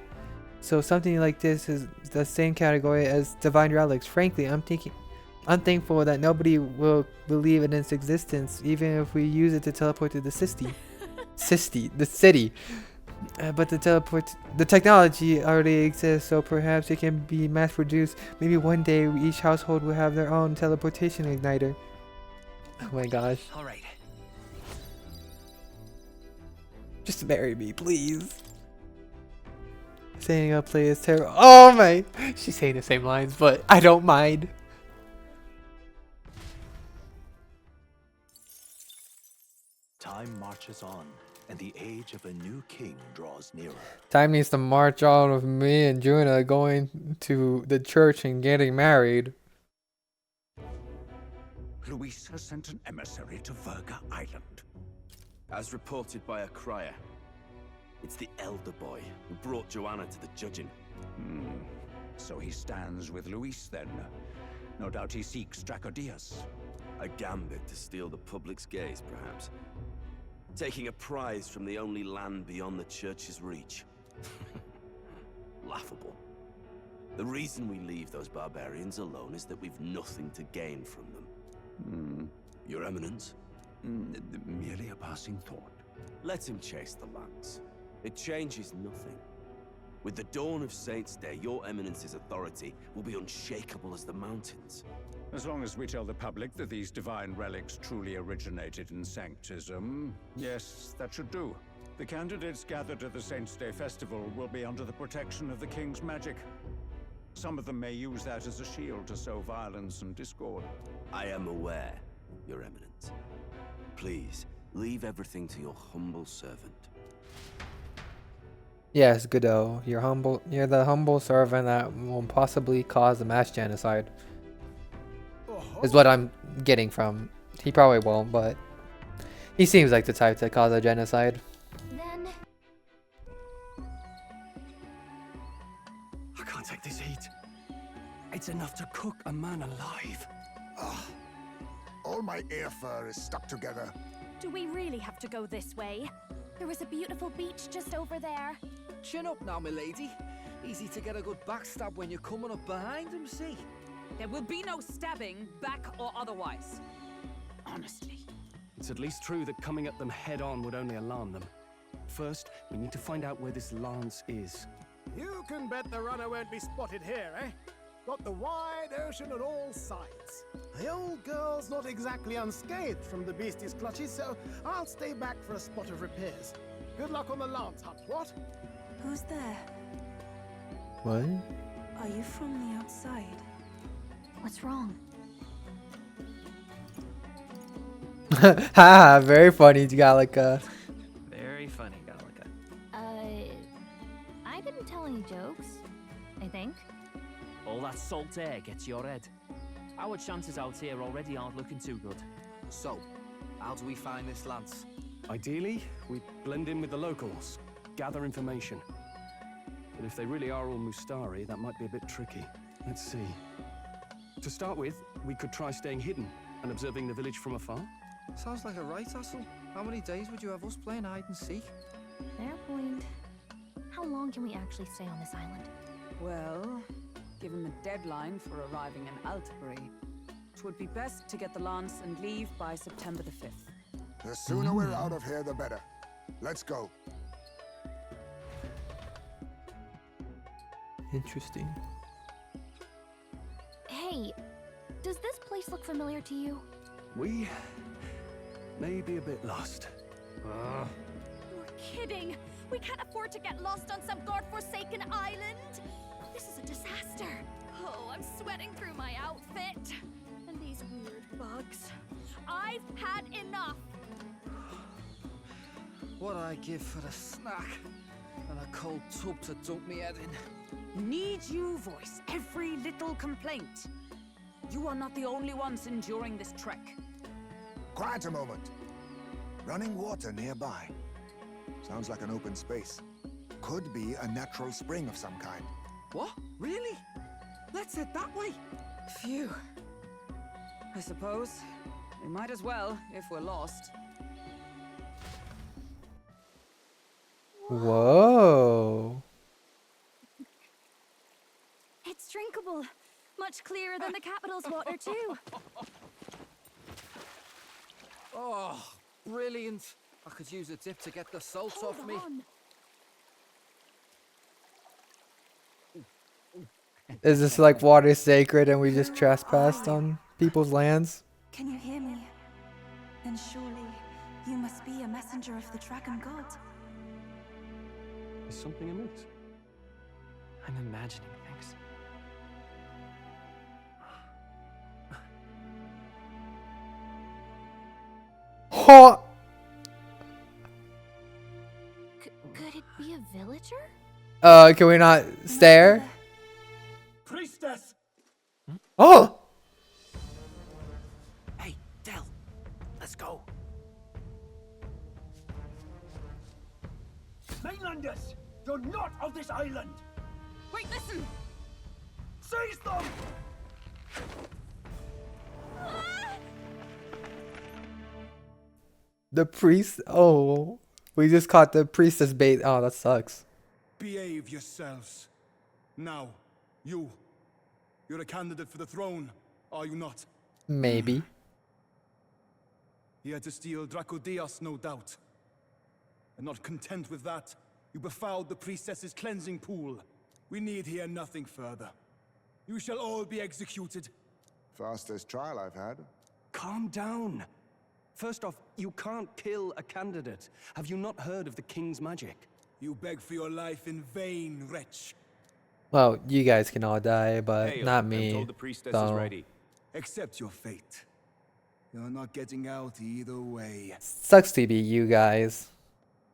So something like this is the same category as divine relics. Frankly, I'm thankful that nobody will believe in its existence, even if we use it to teleport to the city. The city. But the technology already exists, so perhaps it can be mass-produced. Maybe one day each household will have their own teleportation igniter. Oh my gosh.
All right.
Just marry me, please. Saying up play is terrible. Oh my! She's saying the same lines, but I don't mind.
Time marches on, and the age of a new king draws nearer.
Time needs to march on with me and Juna going to the church and getting married.
Luis has sent an emissary to Verga Island.
As reported by a crier, it's the elder boy who brought Joanna to the judging.
So he stands with Luis then. No doubt he seeks Dracodias.
A gambit to steal the public's gaze, perhaps. Taking a prize from the only land beyond the church's reach. Laughable. The reason we leave those barbarians alone is that we've nothing to gain from them. Your Eminence?
Merely a passing thought.
Let him chase the lands. It changes nothing. With the dawn of Saints' Day, your Eminence's authority will be unshakable as the mountains.
As long as we tell the public that these divine relics truly originated in Sanctism, yes, that should do. The candidates gathered at the Saints' Day festival will be under the protection of the King's magic. Some of them may use that as a shield to sow violence and discord.
I am aware, Your Eminence. Please, leave everything to your humble servant.
Yes, Godot. You're the humble servant that will possibly cause a mass genocide. Is what I'm getting from. He probably won't, but he seems like the type to cause a genocide.
Then
I can't take this heat. It's enough to cook a man alive.
All my ear fur is stuck together.
do we really have to go this way? There was a beautiful beach just over there.
Chin up now, milady. Easy to get a good backstab when you're coming up behind him, see?
There will be no stabbing, back or otherwise. Honestly.
It's at least true that coming at them head-on would only alarm them. First, we need to find out where this lance is.
You can bet the runner won't be spotted here, eh? Got the wide ocean on all sides. The old girl's not exactly unscathed from the beastie's clutches, so I'll stay back for a spot of repairs. Good luck on the lance hunt, what?
Who's there?
What?
Are you from the outside?
What's wrong?
Haha, very funny, Gallica.
Very funny, Gallica.
I didn't tell any jokes, I think.
All that salt air gets your head. Our chances out here already aren't looking too good.
So, how do we find this lance?
Ideally, we blend in with the locals, gather information. But if they really are all Mustari, that might be a bit tricky. Let's see. To start with, we could try staying hidden and observing the village from afar.
Sounds like a right hustle. How many days would you have us playing hide and seek?
Fair point. How long can we actually stay on this island?
Well, given the deadline for arriving in Altabury, it would be best to get the lance and leave by September the 5th.
The sooner we're out of here, the better. Let's go.
Interesting.
Hey, does this place look familiar to you?
We may be a bit lost.
You're kidding! We can't afford to get lost on some godforsaken island! This is a disaster! Oh, I'm sweating through my outfit! And these weird bugs. I've had enough!
What I give for a snack. and a cold tub to dunk me head in.
Need you voice every little complaint? You are not the only ones enduring this trek.
Quiet a moment. Running water nearby. Sounds like an open space. Could be a natural spring of some kind.
What? Really? Let's head that way.
Phew. I suppose we might as well if we're lost.
Whoa.
It's drinkable. Much clearer than the capital's water, too.
Oh, brilliant. I could use a dip to get the salt off me.
Is this like water sacred and we just trespassed on people's lands?
Can you hear me? Then surely you must be a messenger of the dragon god.
Is something amiss?
I'm imagining things.
Huh.
Could it be a villager?
Can we not stare?
Priestess!
Oh!
Hey, Del, let's go.
Mainlanders! You're not of this island!
Wait, listen!
Seize them!
The priest? Oh. We just caught the priestess bait. Oh, that sucks.
Behave yourselves. Now, you're a candidate for the throne, are you not?
Maybe.
Here to steal Dracodios, no doubt. And not content with that, you befouled the priestess's cleansing pool. We need hear nothing further. You shall all be executed.
Fastest trial I've had.
Calm down. First off, you can't kill a candidate. Have you not heard of the king's magic?
You beg for your life in vain, wretch.
Well, you guys can all die, but
Hail,
not
I'm
me.
told the priestess is
So,
ready.
Accept your fate. You're not getting out either way.
sucks to be you guys,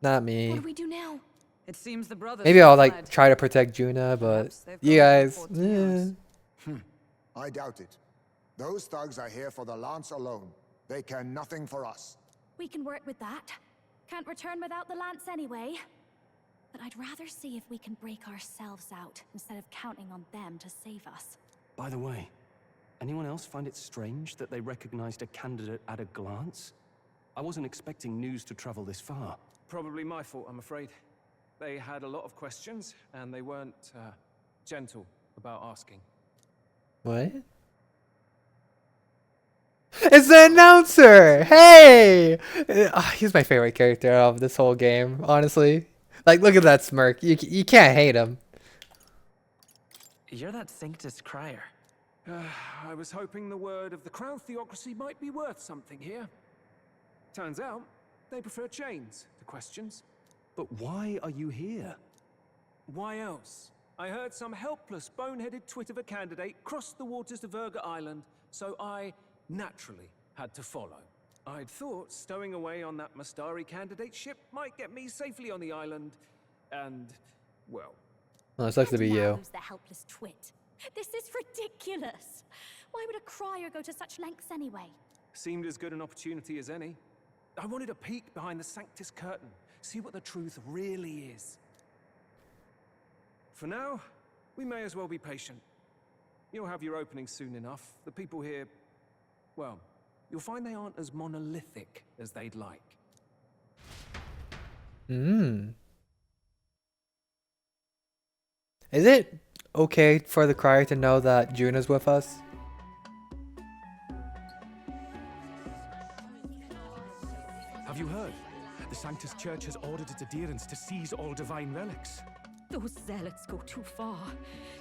not me.
What do we do now?
It seems the brothers.
Maybe I'll
have
like
fled.
try to protect Juna, but
Perhaps they've
you
gone
guys,
before Tianos.
I doubt it. Those thugs are here for the lance alone. They care nothing for us.
We can work with that. Can't return without the lance anyway. But I'd rather see if we can break ourselves out instead of counting on them to save us.
By the way, anyone else find it strange that they recognized a candidate at a glance? I wasn't expecting news to travel this far.
Probably my fault, I'm afraid. They had a lot of questions, and they weren't gentle about asking.
What? It's the announcer! Hey! He's my favorite character of this whole game, honestly. Like, look at that smirk. You can't hate him.
You're that Sanctus crier.
I was hoping the word of the Crown Theocracy might be worth something here. Turns out, they prefer chains to questions.
But why are you here?
Why else? I heard some helpless, boneheaded twit of a candidate cross the waters of Virga Island, so I naturally had to follow. I'd thought stowing away on that Mustari candidate ship might get me safely on the island, and, well...
Well, it sucks to be you.
Who's the helpless twit? This is ridiculous. Why would a crier go to such lengths anyway?
Seemed as good an opportunity as any. I wanted a peek behind the Sanctus curtain, see what the truth really is. For now, we may as well be patient. You'll have your opening soon enough. The people here, well, you'll find they aren't as monolithic as they'd like.
Is it okay for the crier to know that Juna's with us?
Have you heard? The Sanctus Church has ordered its adherents to seize all divine relics.
Those zealots go too far.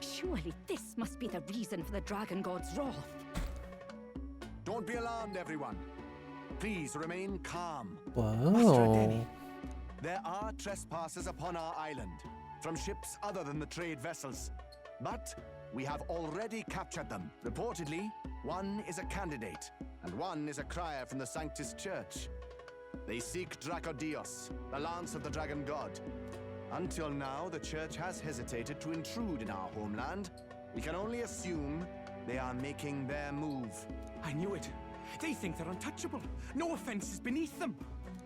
Surely this must be the reason for the dragon god's wrath.
Don't be alarmed, everyone. Please remain calm.
Wow.
There are trespassers upon our island, from ships other than the trade vessels. But we have already captured them. Reportedly, one is a candidate, and one is a crier from the Sanctus Church. They seek Dracodios, the lance of the dragon god. Until now, the Church has hesitated to intrude in our homeland. We can only assume they are making their move.
I knew it. They think they're untouchable. No offense is beneath them.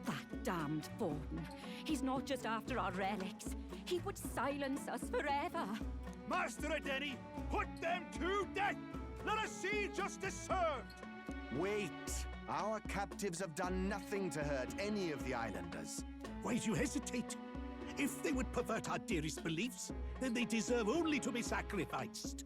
That damned Forden. He's not just after our relics. He would silence us forever.
Master Edeni, put them to death! Let us see justice served!
Wait! Our captives have done nothing to hurt any of the islanders.
Why do you hesitate? If they would pervert our dearest beliefs, then they deserve only to be sacrificed.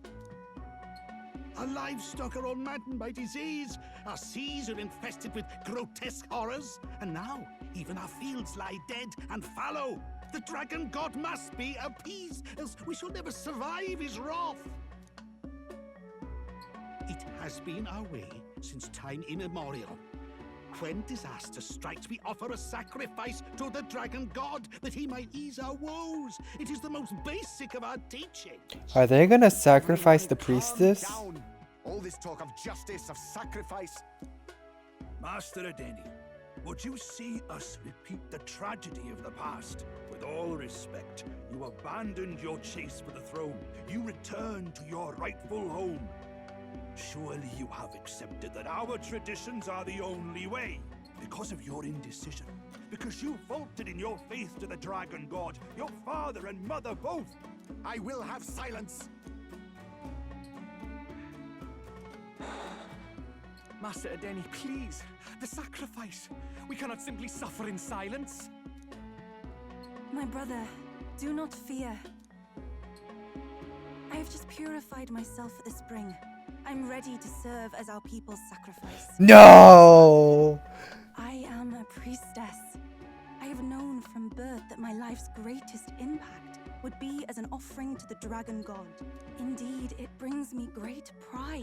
Our livestock are all maddened by disease, our seas are infested with grotesque horrors, and now even our fields lie dead and fallow. The dragon god must be appeased, else we shall never survive his wrath. It has been our way since time immemorial. When disaster strikes, we offer a sacrifice to the dragon god that he might ease our woes. It is the most basic of our teaching.
Are they gonna sacrifice the priestess?
Down. All this talk of justice, of sacrifice.
Master Edeni, would you see us repeat the tragedy of the past? With all respect, you abandoned your chase for the throne. You returned to your rightful home. Surely you have accepted that our traditions are the only way. Because of your indecision, because you vaulted in your faith to the dragon god, your father and mother both.
I will have silence.
Master Edeni, please, the sacrifice. We cannot simply suffer in silence.
My brother, do not fear. I have just purified myself for the spring. I'm ready to serve as our people's sacrifice.
No!
I am a priestess. I have known from birth that my life's greatest impact would be as an offering to the dragon god. Indeed, it brings me great pride.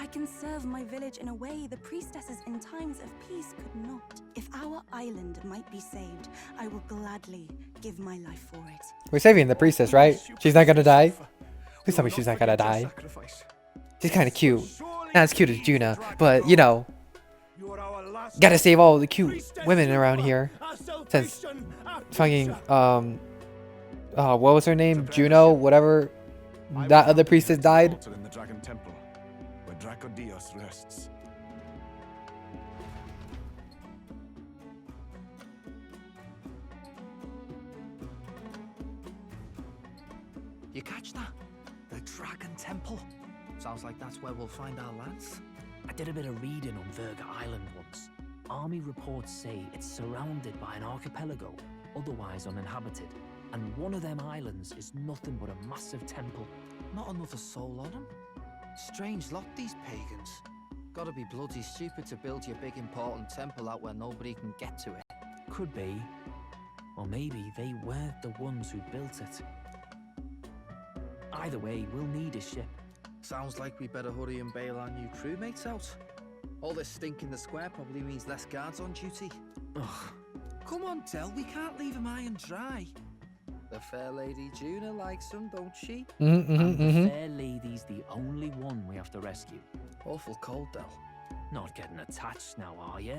I can serve my village in a way the priestesses in times of peace could not. If our island might be saved, I will gladly give my life for it.
We're saving the priestess, right? She's not gonna die? Please tell me she's not gonna die. She's kind of cute. Not as cute as Juna, but you know, gotta save all the cute women around here. Since fucking what was her name? Juno, whatever. That other priestess died.
In the Dragon Temple, where Dracodios rests.
You catch that? The Dragon Temple. Sounds like that's where we'll find our lands.
I did a bit of reading on Verga Island once. Army reports say it's surrounded by an archipelago, otherwise uninhabited. And one of them islands is nothing but a massive temple.
Not another soul on them. Strange lot, these pagans. Gotta be bloody stupid to build your big important temple out where nobody can get to it.
Could be. Or maybe they weren't the ones who built it. Either way, we'll need a ship.
Sounds like we better hurry and bail our new crewmates out. All this stink in the square probably means less guards on duty.
Ugh.
Come on, Del, we can't leave 'em high and dry. The fair lady Juna likes them, don't she?
The fair lady's the only one we have to rescue.
Awful cold, Del.
Not getting attached now, are you?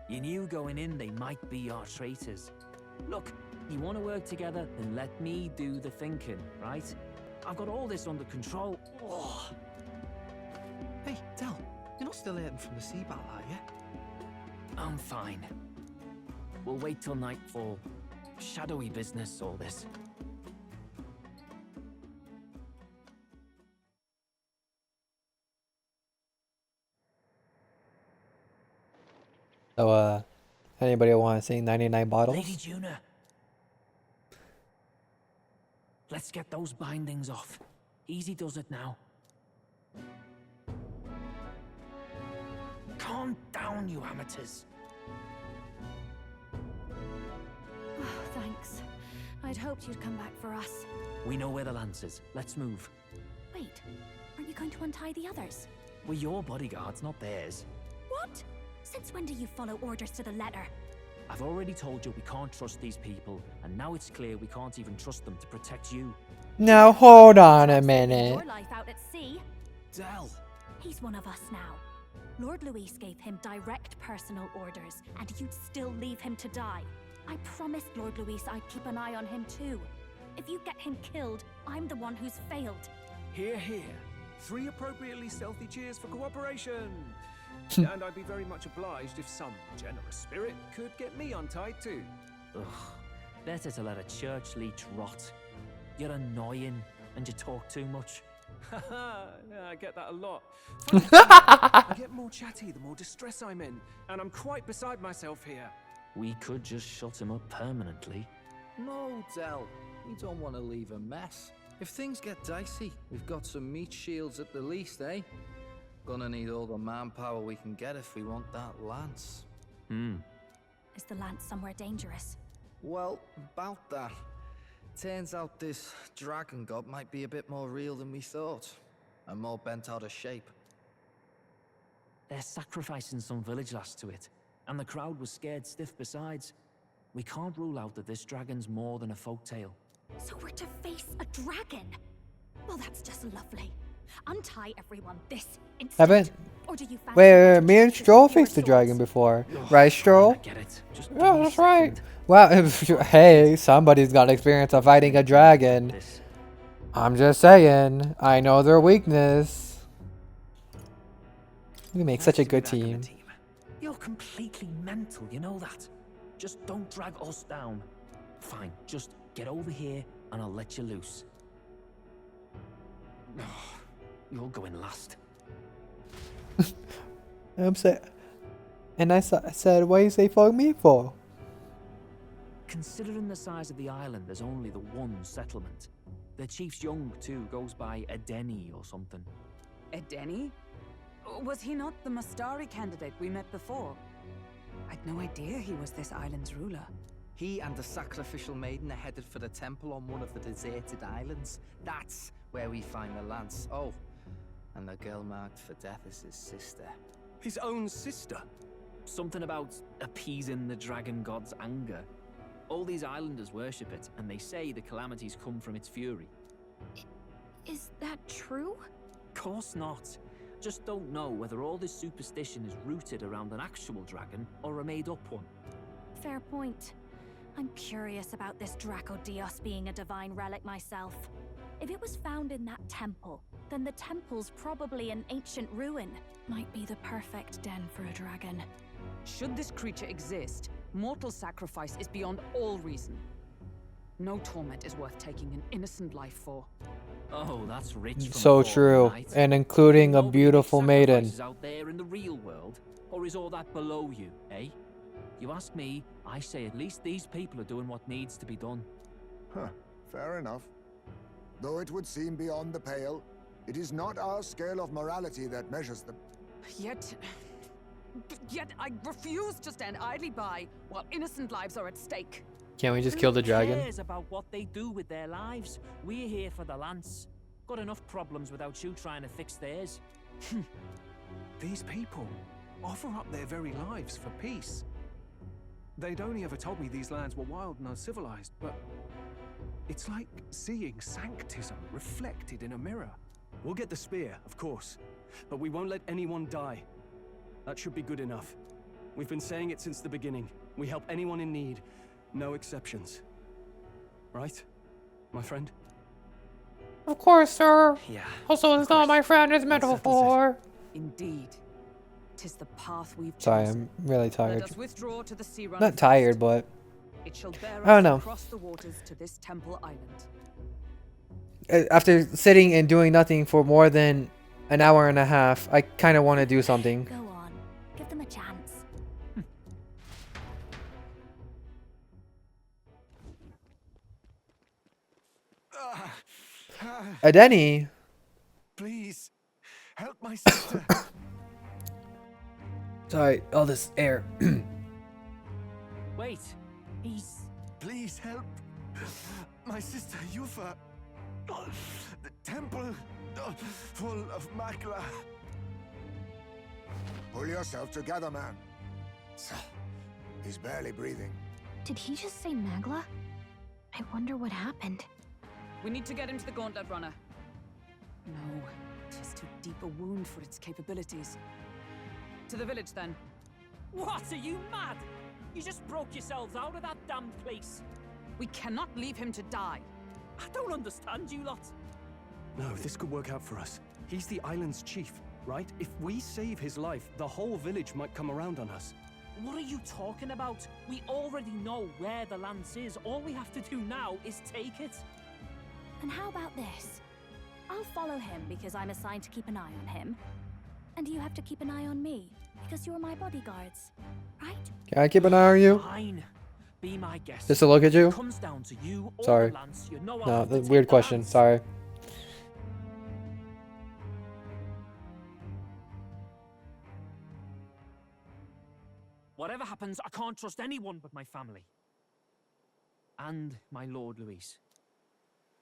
You knew going in they might be our traitors. Look, you want to work together, then let me do the thinking, right? I've got all this under control. Oh.
Hey, Del, you're not still hurting from the sea battle, are you?
I'm fine. We'll wait till nightfall. Shadowy business, all this.
So, anybody want to see 99 bottles?
Lady Juna. Let's get those bindings off. Easy does it now. Calm down, you amateurs.
Oh, thanks. I'd hoped you'd come back for us.
We know where the lance is. Let's move.
Wait, aren't you going to untie the others?
We're your bodyguards, not theirs.
What? Since when do you follow orders to the letter?
I've already told you we can't trust these people, and now it's clear we can't even trust them to protect you.
Now hold on a minute.
Your life out at sea.
Del.
He's one of us now. Lord Luis gave him direct personal orders, and you'd still leave him to die. I promised Lord Luis I'd keep an eye on him too. If you get him killed, I'm the one who's failed.
Hear, hear. 3 appropriately stealthy cheers for cooperation. And I'd be very much obliged if some generous spirit could get me untied too.
Ugh, better to let a church leech rot. You're annoying and you talk too much.
Yeah, I get that a lot. I get more chatty the more distress I'm in, and I'm quite beside myself here.
We could just shut him up permanently.
No, Del. We don't want to leave a mess. If things get dicey, we've got some meat shields at the least, eh? Gonna need all the manpower we can get if we want that lance.
Is the lance somewhere dangerous?
Well, about that. Turns out this dragon god might be a bit more real than we thought, and more bent out of shape.
They're sacrificing some village lass to it, and the crowd was scared stiff besides. We can't rule out that this dragon's more than a folktale.
So we're to face a dragon? Well, that's just lovely. Untie everyone this instant.
Haven't.
Or do you fancy
Wait, me and Stroll faced the dragon before. Right, Stroll?
Get it. Just
Yeah, that's right. Wow, hey, somebody's got experience of fighting a dragon. I'm just saying, I know their weakness. We make such a good team.
You're completely mental, you know that? Just don't drag us down. Fine, just get over here and I'll let you loose. You're going last.
I'm saying, and I said, what you say fuck me for?
Considering the size of the island, there's only the one settlement. The chief's young too, goes by Edeni or something.
Edeni? Was he not the Mustari candidate we met before? I'd no idea he was this island's ruler.
He and the sacrificial maiden are headed for the temple on one of the deserted islands. That's where we find the lance. Oh, and the girl marked for death is his sister.
His own sister?
Something about appeasing the dragon god's anger. All these islanders worship it, and they say the calamities come from its fury.
Is that true?
Course not. Just don't know whether all this superstition is rooted around an actual dragon or a made-up one.
Fair point. I'm curious about this Draco Dios being a divine relic myself. If it was found in that temple, then the temple's probably an ancient ruin. Might be the perfect den for a dragon.
Should this creature exist, mortal sacrifice is beyond all reason. No torment is worth taking an innocent life for.
Oh, that's rich.
So true, and including a beautiful maiden.
Out there in the real world, or is all that below you, eh? You ask me, I say at least these people are doing what needs to be done.
Huh, fair enough. Though it would seem beyond the pale, it is not our scale of morality that measures them.
Yet I refuse to stand idly by while innocent lives are at stake.
Can't we just kill the dragon?
Who cares about what they do with their lives? We're here for the lance. Got enough problems without you trying to fix theirs.
These people offer up their very lives for peace. They'd only ever told me these lands were wild and uncivilized, but it's like seeing sanctism reflected in a mirror. We'll get the spear, of course, but we won't let anyone die. That should be good enough. We've been saying it since the beginning. We help anyone in need, no exceptions. Right, my friend?
Of course, sir.
Yeah.
Also, it's not my friend, it's Metaphor.
Indeed. 'Tis the path we've
Sorry,
chosen.
I'm really tired.
Let us withdraw to the sea run
Not
first.
tired, but
It shall bear
I don't
us
know.
across the waters to this temple island.
After sitting and doing nothing for more than an hour and a half, I kind of want to do something.
Go on. Give them a chance.
Edeni.
Please, help my sister.
Sorry, all this air.
Wait, he's...
Please help my sister Yufa. The temple full of Makla.
Pull yourself together, man. He's barely breathing.
Did he just say Magla? I wonder what happened.
We need to get him to the Gauntlet Runner. No, 'tis too deep a wound for its capabilities. To the village, then.
What, are you mad? You just broke yourselves out of that damn place.
We cannot leave him to die.
I don't understand you lot.
No, this could work out for us. He's the island's chief, right? If we save his life, the whole village might come around on us.
What are you talking about? We already know where the lance is. All we have to do now is take it.
And how about this? I'll follow him because I'm assigned to keep an eye on him. And you have to keep an eye on me because you're my bodyguards, right?
Can I keep an eye on you?
Fine. Be my guest.
Just to look at you?
It comes down to you or
Sorry.
the lance. You know I'll
No,
have to
that's a
take
weird
the
question.
lance.
Sorry.
Whatever happens, I can't trust anyone but my family. And my Lord Luis.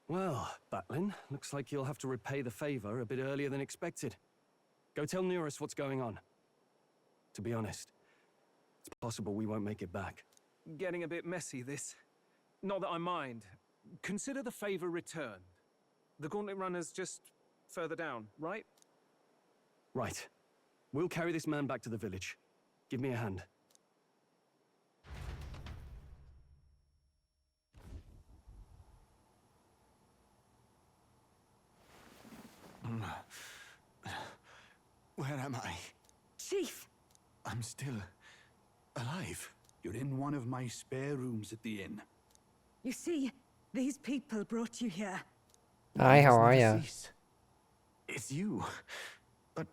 Well, Batlin, looks like you'll have to repay the favor a bit earlier than expected. Go tell Neurus what's going on. To be honest, it's possible we won't make it back.
Getting a bit messy, this. Not that I mind. Consider the favor returned. The gauntlet runner's just further down, right?
Right. We'll carry this man back to the village. Give me a hand.
Where am I?
Chief!
I'm still alive.
You're in one of my spare rooms at the inn.
You see, these people brought you here.
Hi, how are ya?
It's you. But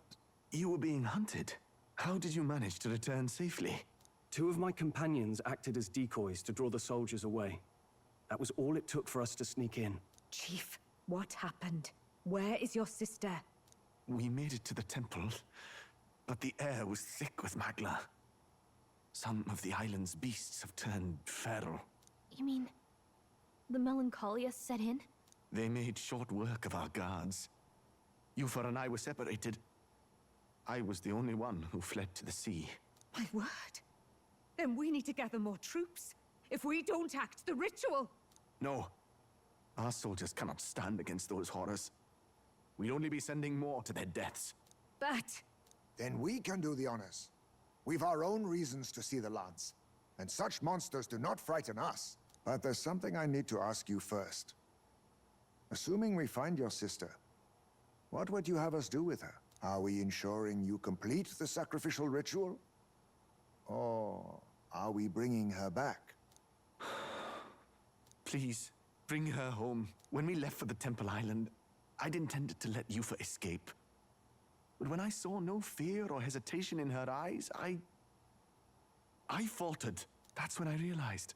you were being hunted. How did you manage to return safely?
2 of my companions acted as decoys to draw the soldiers away. That was all it took for us to sneak in.
Chief, what happened? Where is your sister?
We made it to the temple, but the air was thick with magla. Some of the island's beasts have turned feral.
You mean the melancholia set in?
They made short work of our guards. Yufa and I were separated. I was the only one who fled to the sea.
My word. Then we need to gather more troops. If we don't act, the ritual...
No. Our soldiers cannot stand against those horrors. We'd only be sending more to their deaths.
But...
Then we can do the honors. We've our own reasons to see the lance, and such monsters do not frighten us. But there's something I need to ask you first. Assuming we find your sister, what would you have us do with her? Are we ensuring you complete the sacrificial ritual? Or are we bringing her back?
Please, bring her home. When we left for the Temple Island, I'd intended to let Yufa escape. But when I saw no fear or hesitation in her eyes, I faltered. That's when I realized.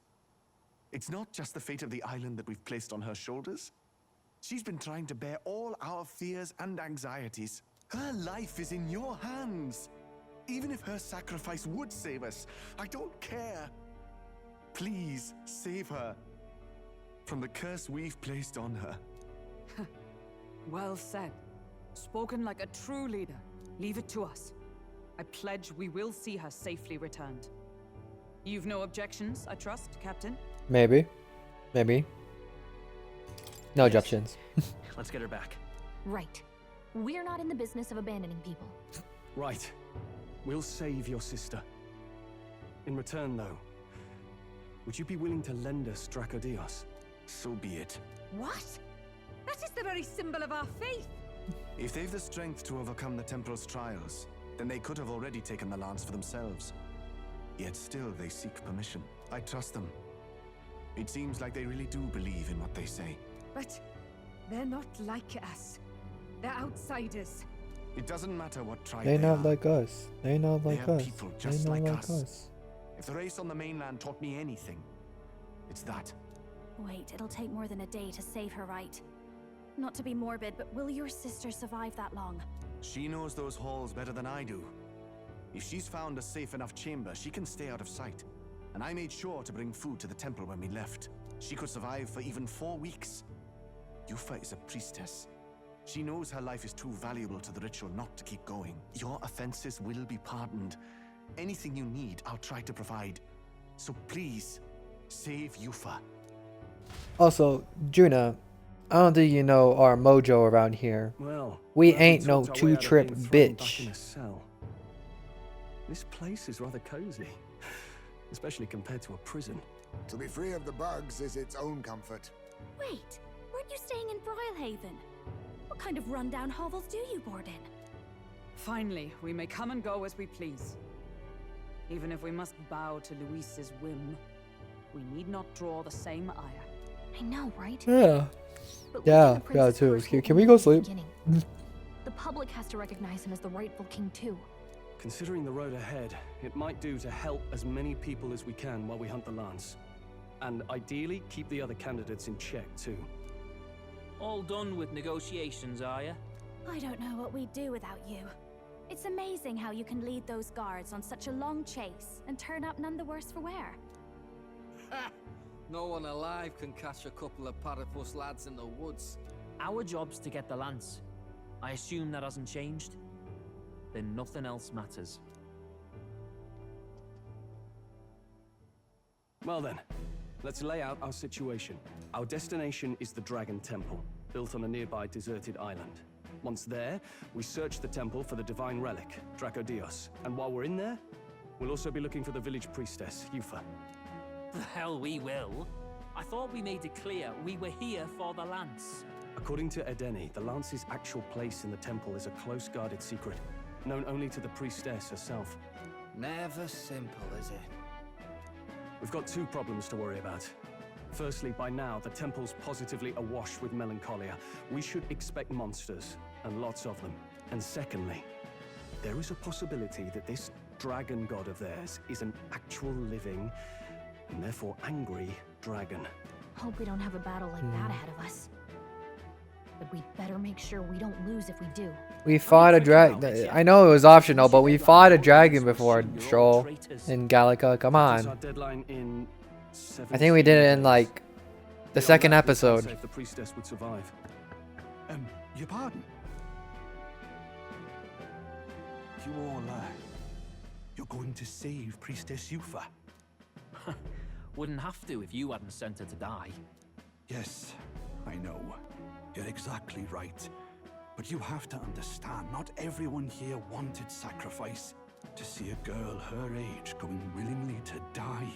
It's not just the fate of the island that we've placed on her shoulders. She's been trying to bear all our fears and anxieties. Her life is in your hands. Even if her sacrifice would save us, I don't care. Please, save her from the curse we've placed on her.
Well said. Spoken like a true leader. Leave it to us. I pledge we will see her safely returned. You've no objections, I trust, Captain?
Maybe. Maybe. No objections.
Let's get her back.
Right. We're not in the business of abandoning people.
Right. We'll save your sister. In return, though, would you be willing to lend us Dracodios?
So be it.
What? That is the very symbol of our faith.
If they've the strength to overcome the Templars' trials, then they could have already taken the lance for themselves. Yet still they seek permission. I trust them. It seems like they really do believe in what they say.
But they're not like us. They're outsiders.
It doesn't matter what tribe
They're
they
not
are.
like us. They're not like
They are
us.
people
They're
just
not
like
like
us.
us.
If the race on the mainland taught me anything, it's that.
Wait, it'll take more than a day to save her, right? Not to be morbid, but will your sister survive that long?
She knows those halls better than I do. If she's found a safe enough chamber, she can stay out of sight. And I made sure to bring food to the temple when we left. She could survive for even 4 weeks. Yufa is a priestess. She knows her life is too valuable to the ritual not to keep going. Your offenses will be pardoned. Anything you need, I'll try to provide. So please, save Yufa.
Also, Juna, I don't think you know our mojo around here.
Well,
we
glad
ain't no
talked our way out of
two-trip
being thrown back in
bitch.
a cell. This place is rather cozy. especially compared to a prison.
To be free of the bugs is its own comfort.
Wait, weren't you staying in Brilhaven? What kind of rundown hovels do you board in?
Finally, we may come and go as we please. Even if we must bow to Luis's whim, we need not draw the same ire.
I know, right?
Yeah.
But
Yeah, yeah, too. Can we go sleep?
The public has to recognize him as the rightful king too.
Considering the road ahead, it might do to help as many people as we can while we hunt the Lance. And ideally, keep the other candidates in check too.
All done with negotiations, are you?
I don't know what we'd do without you. It's amazing how you can lead those guards on such a long chase and turn up none the worse for wear.
No one alive can catch a couple of platypus lads in the woods.
Our job's to get the Lance. I assume that hasn't changed? Then nothing else matters.
Well then, let's lay out our situation. Our destination is the Dragon Temple, built on a nearby deserted island. Once there, we search the temple for the divine relic, Dracodios. And while we're in there, we'll also be looking for the village priestess, Yufa.
The hell we will. I thought we made it clear we were here for the Lance.
According to Edeni, the Lance's actual place in the temple is a close-guarded secret, known only to the priestess herself.
Never simple, is it?
We've got two problems to worry about. Firstly, by now, the temple's positively awash with melancholia. We should expect monsters, and lots of them. And secondly, there is a possibility that this dragon god of theirs is an actual living, and therefore angry, dragon.
Hope we don't have a battle like that ahead of us. But we'd better make sure we don't lose if we do.
We fought a dragon. I know it was optional, but we fought a dragon before, Stroll, in Gallica. Come on. I think we did it in like the second episode.
If the priestess would survive.
Your pardon? You all, you're going to save Priestess Yufa?
Wouldn't have to if you hadn't sent her to die.
Yes, I know. You're exactly right. But you have to understand, not everyone here wanted sacrifice. To see a girl her age going willingly to die.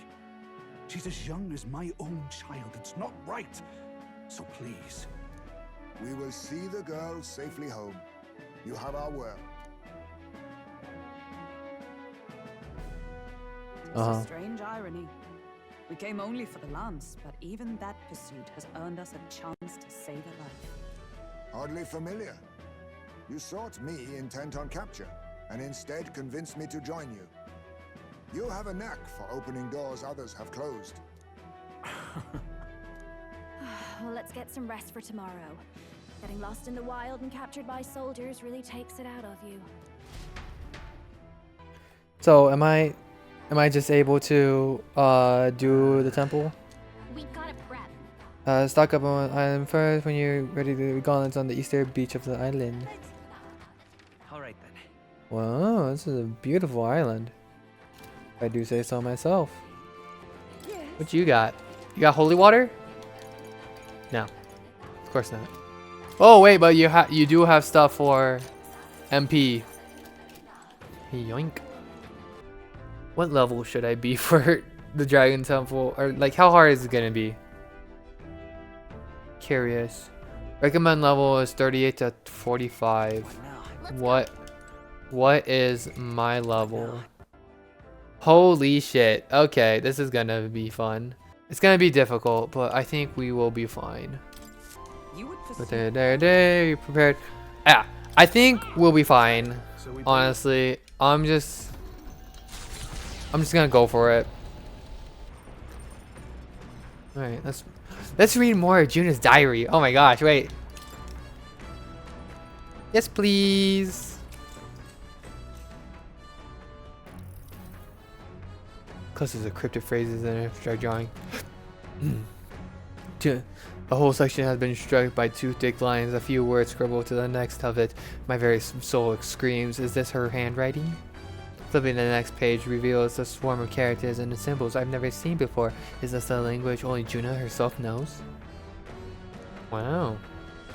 She's as young as my own child. It's not right. So please.
We will see the girl safely home. You have our word.
It's a strange irony. We came only for the Lance, but even that pursuit has earned us a chance to save a life.
Oddly familiar. You sought me intent on capture, and instead convinced me to join you. You have a knack for opening doors others have closed.
Well, let's get some rest for tomorrow. Getting lost in the wild and captured by soldiers really takes it out of you.
So am I just able to do the temple?
We gotta prep.
Stock up on island first when you're ready to gauntlets on the eastern beach of the island.
Alright then.
Wow, this is a beautiful island. If I do say so myself. What you got? You got holy water? No. Of course not. Oh wait, but you do have stuff for MP. Yoink. What level should I be for the Dragon Temple? Or like how hard is it gonna be? Curious. Recommend level is 38 to 45. What is my level? Holy shit. Okay, this is gonna be fun. It's gonna be difficult, but I think we will be fine. But there, prepared. Yeah, I think we'll be fine. Honestly, I'm just gonna go for it. All right, let's read more of Juna's diary. Oh my gosh, wait. Yes, please. Clusters of cryptic phrases in it. Start drawing. A whole section has been struck by two thick lines. A few words scribbled to the next of it. My very soul screams, is this her handwriting? Flipping to the next page reveals a swarm of characters and symbols I've never seen before. Is this a language only Juna herself knows? Wow.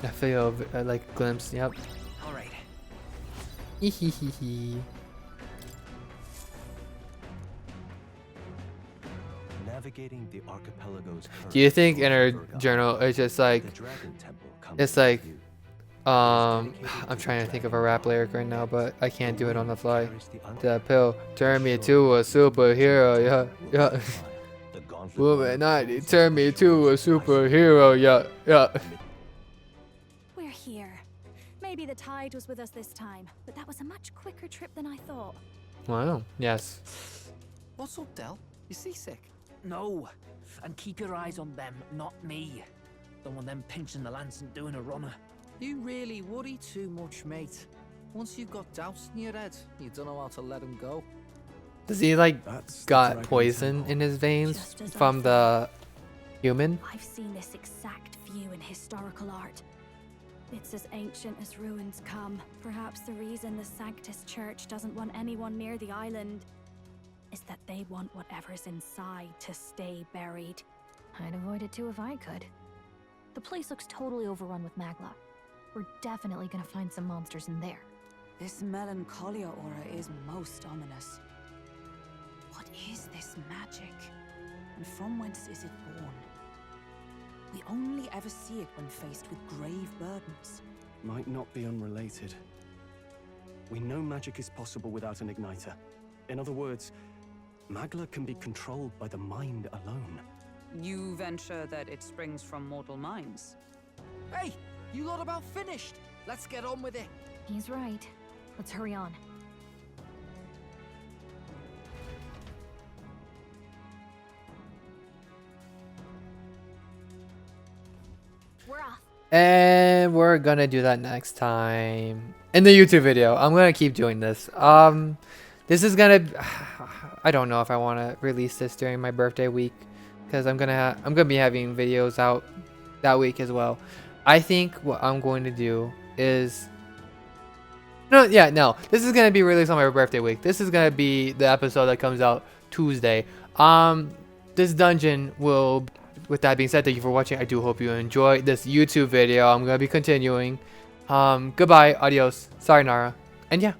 I feel like a glimpse. Yep.
Alright.
navigating the archipelago's
Do you think
currents
in her
will be forgotten.
journal it's just like,
The Dragon Temple comes
it's
into
like,
view.
I'm trying to think of a rap lyric right now, but I can't do it on the fly. The pill turned me to a superhero, yeah, yeah. Illuminati turned me to a superhero, yeah, yeah.
We're here. Maybe the tide was with us this time, but that was a much quicker trip than I thought.
Wow, yes.
What's up, Del? You seasick?
No. And keep your eyes on them, not me. Don't want them pinching the lance and doing a runner.
You really worry too much, mate. Once you've got doubts in your head, you don't know how to let them go.
Does he like got poison in his veins from the human?
I've seen this exact view in historical art. It's as ancient as ruins come. Perhaps the reason the Sanctus Church doesn't want anyone near the island is that they want whatever's inside to stay buried.
I'd avoid it too if I could. The place looks totally overrun with magla. We're definitely gonna find some monsters in there.
This melancholia aura is most ominous. What is this magic? And from whence is it born? We only ever see it when faced with grave burdens.
Might not be unrelated. We know magic is possible without an igniter. In other words, magla can be controlled by the mind alone.
You venture that it springs from mortal minds?
Hey, you lot about finished. Let's get on with it.
He's right. Let's hurry on.
We're off.
And we're gonna do that next time in the YouTube video. I'm gonna keep doing this. This is gonna, I don't know if I want to release this during my birthday week, because I'm gonna be having videos out that week as well. I think what I'm going to do is, no, this is gonna be released on my birthday week. This is gonna be the episode that comes out Tuesday. This dungeon will. With that being said, thank you for watching. I do hope you enjoyed this YouTube video. I'm gonna be continuing. Goodbye, adios, sayonara, and yeah.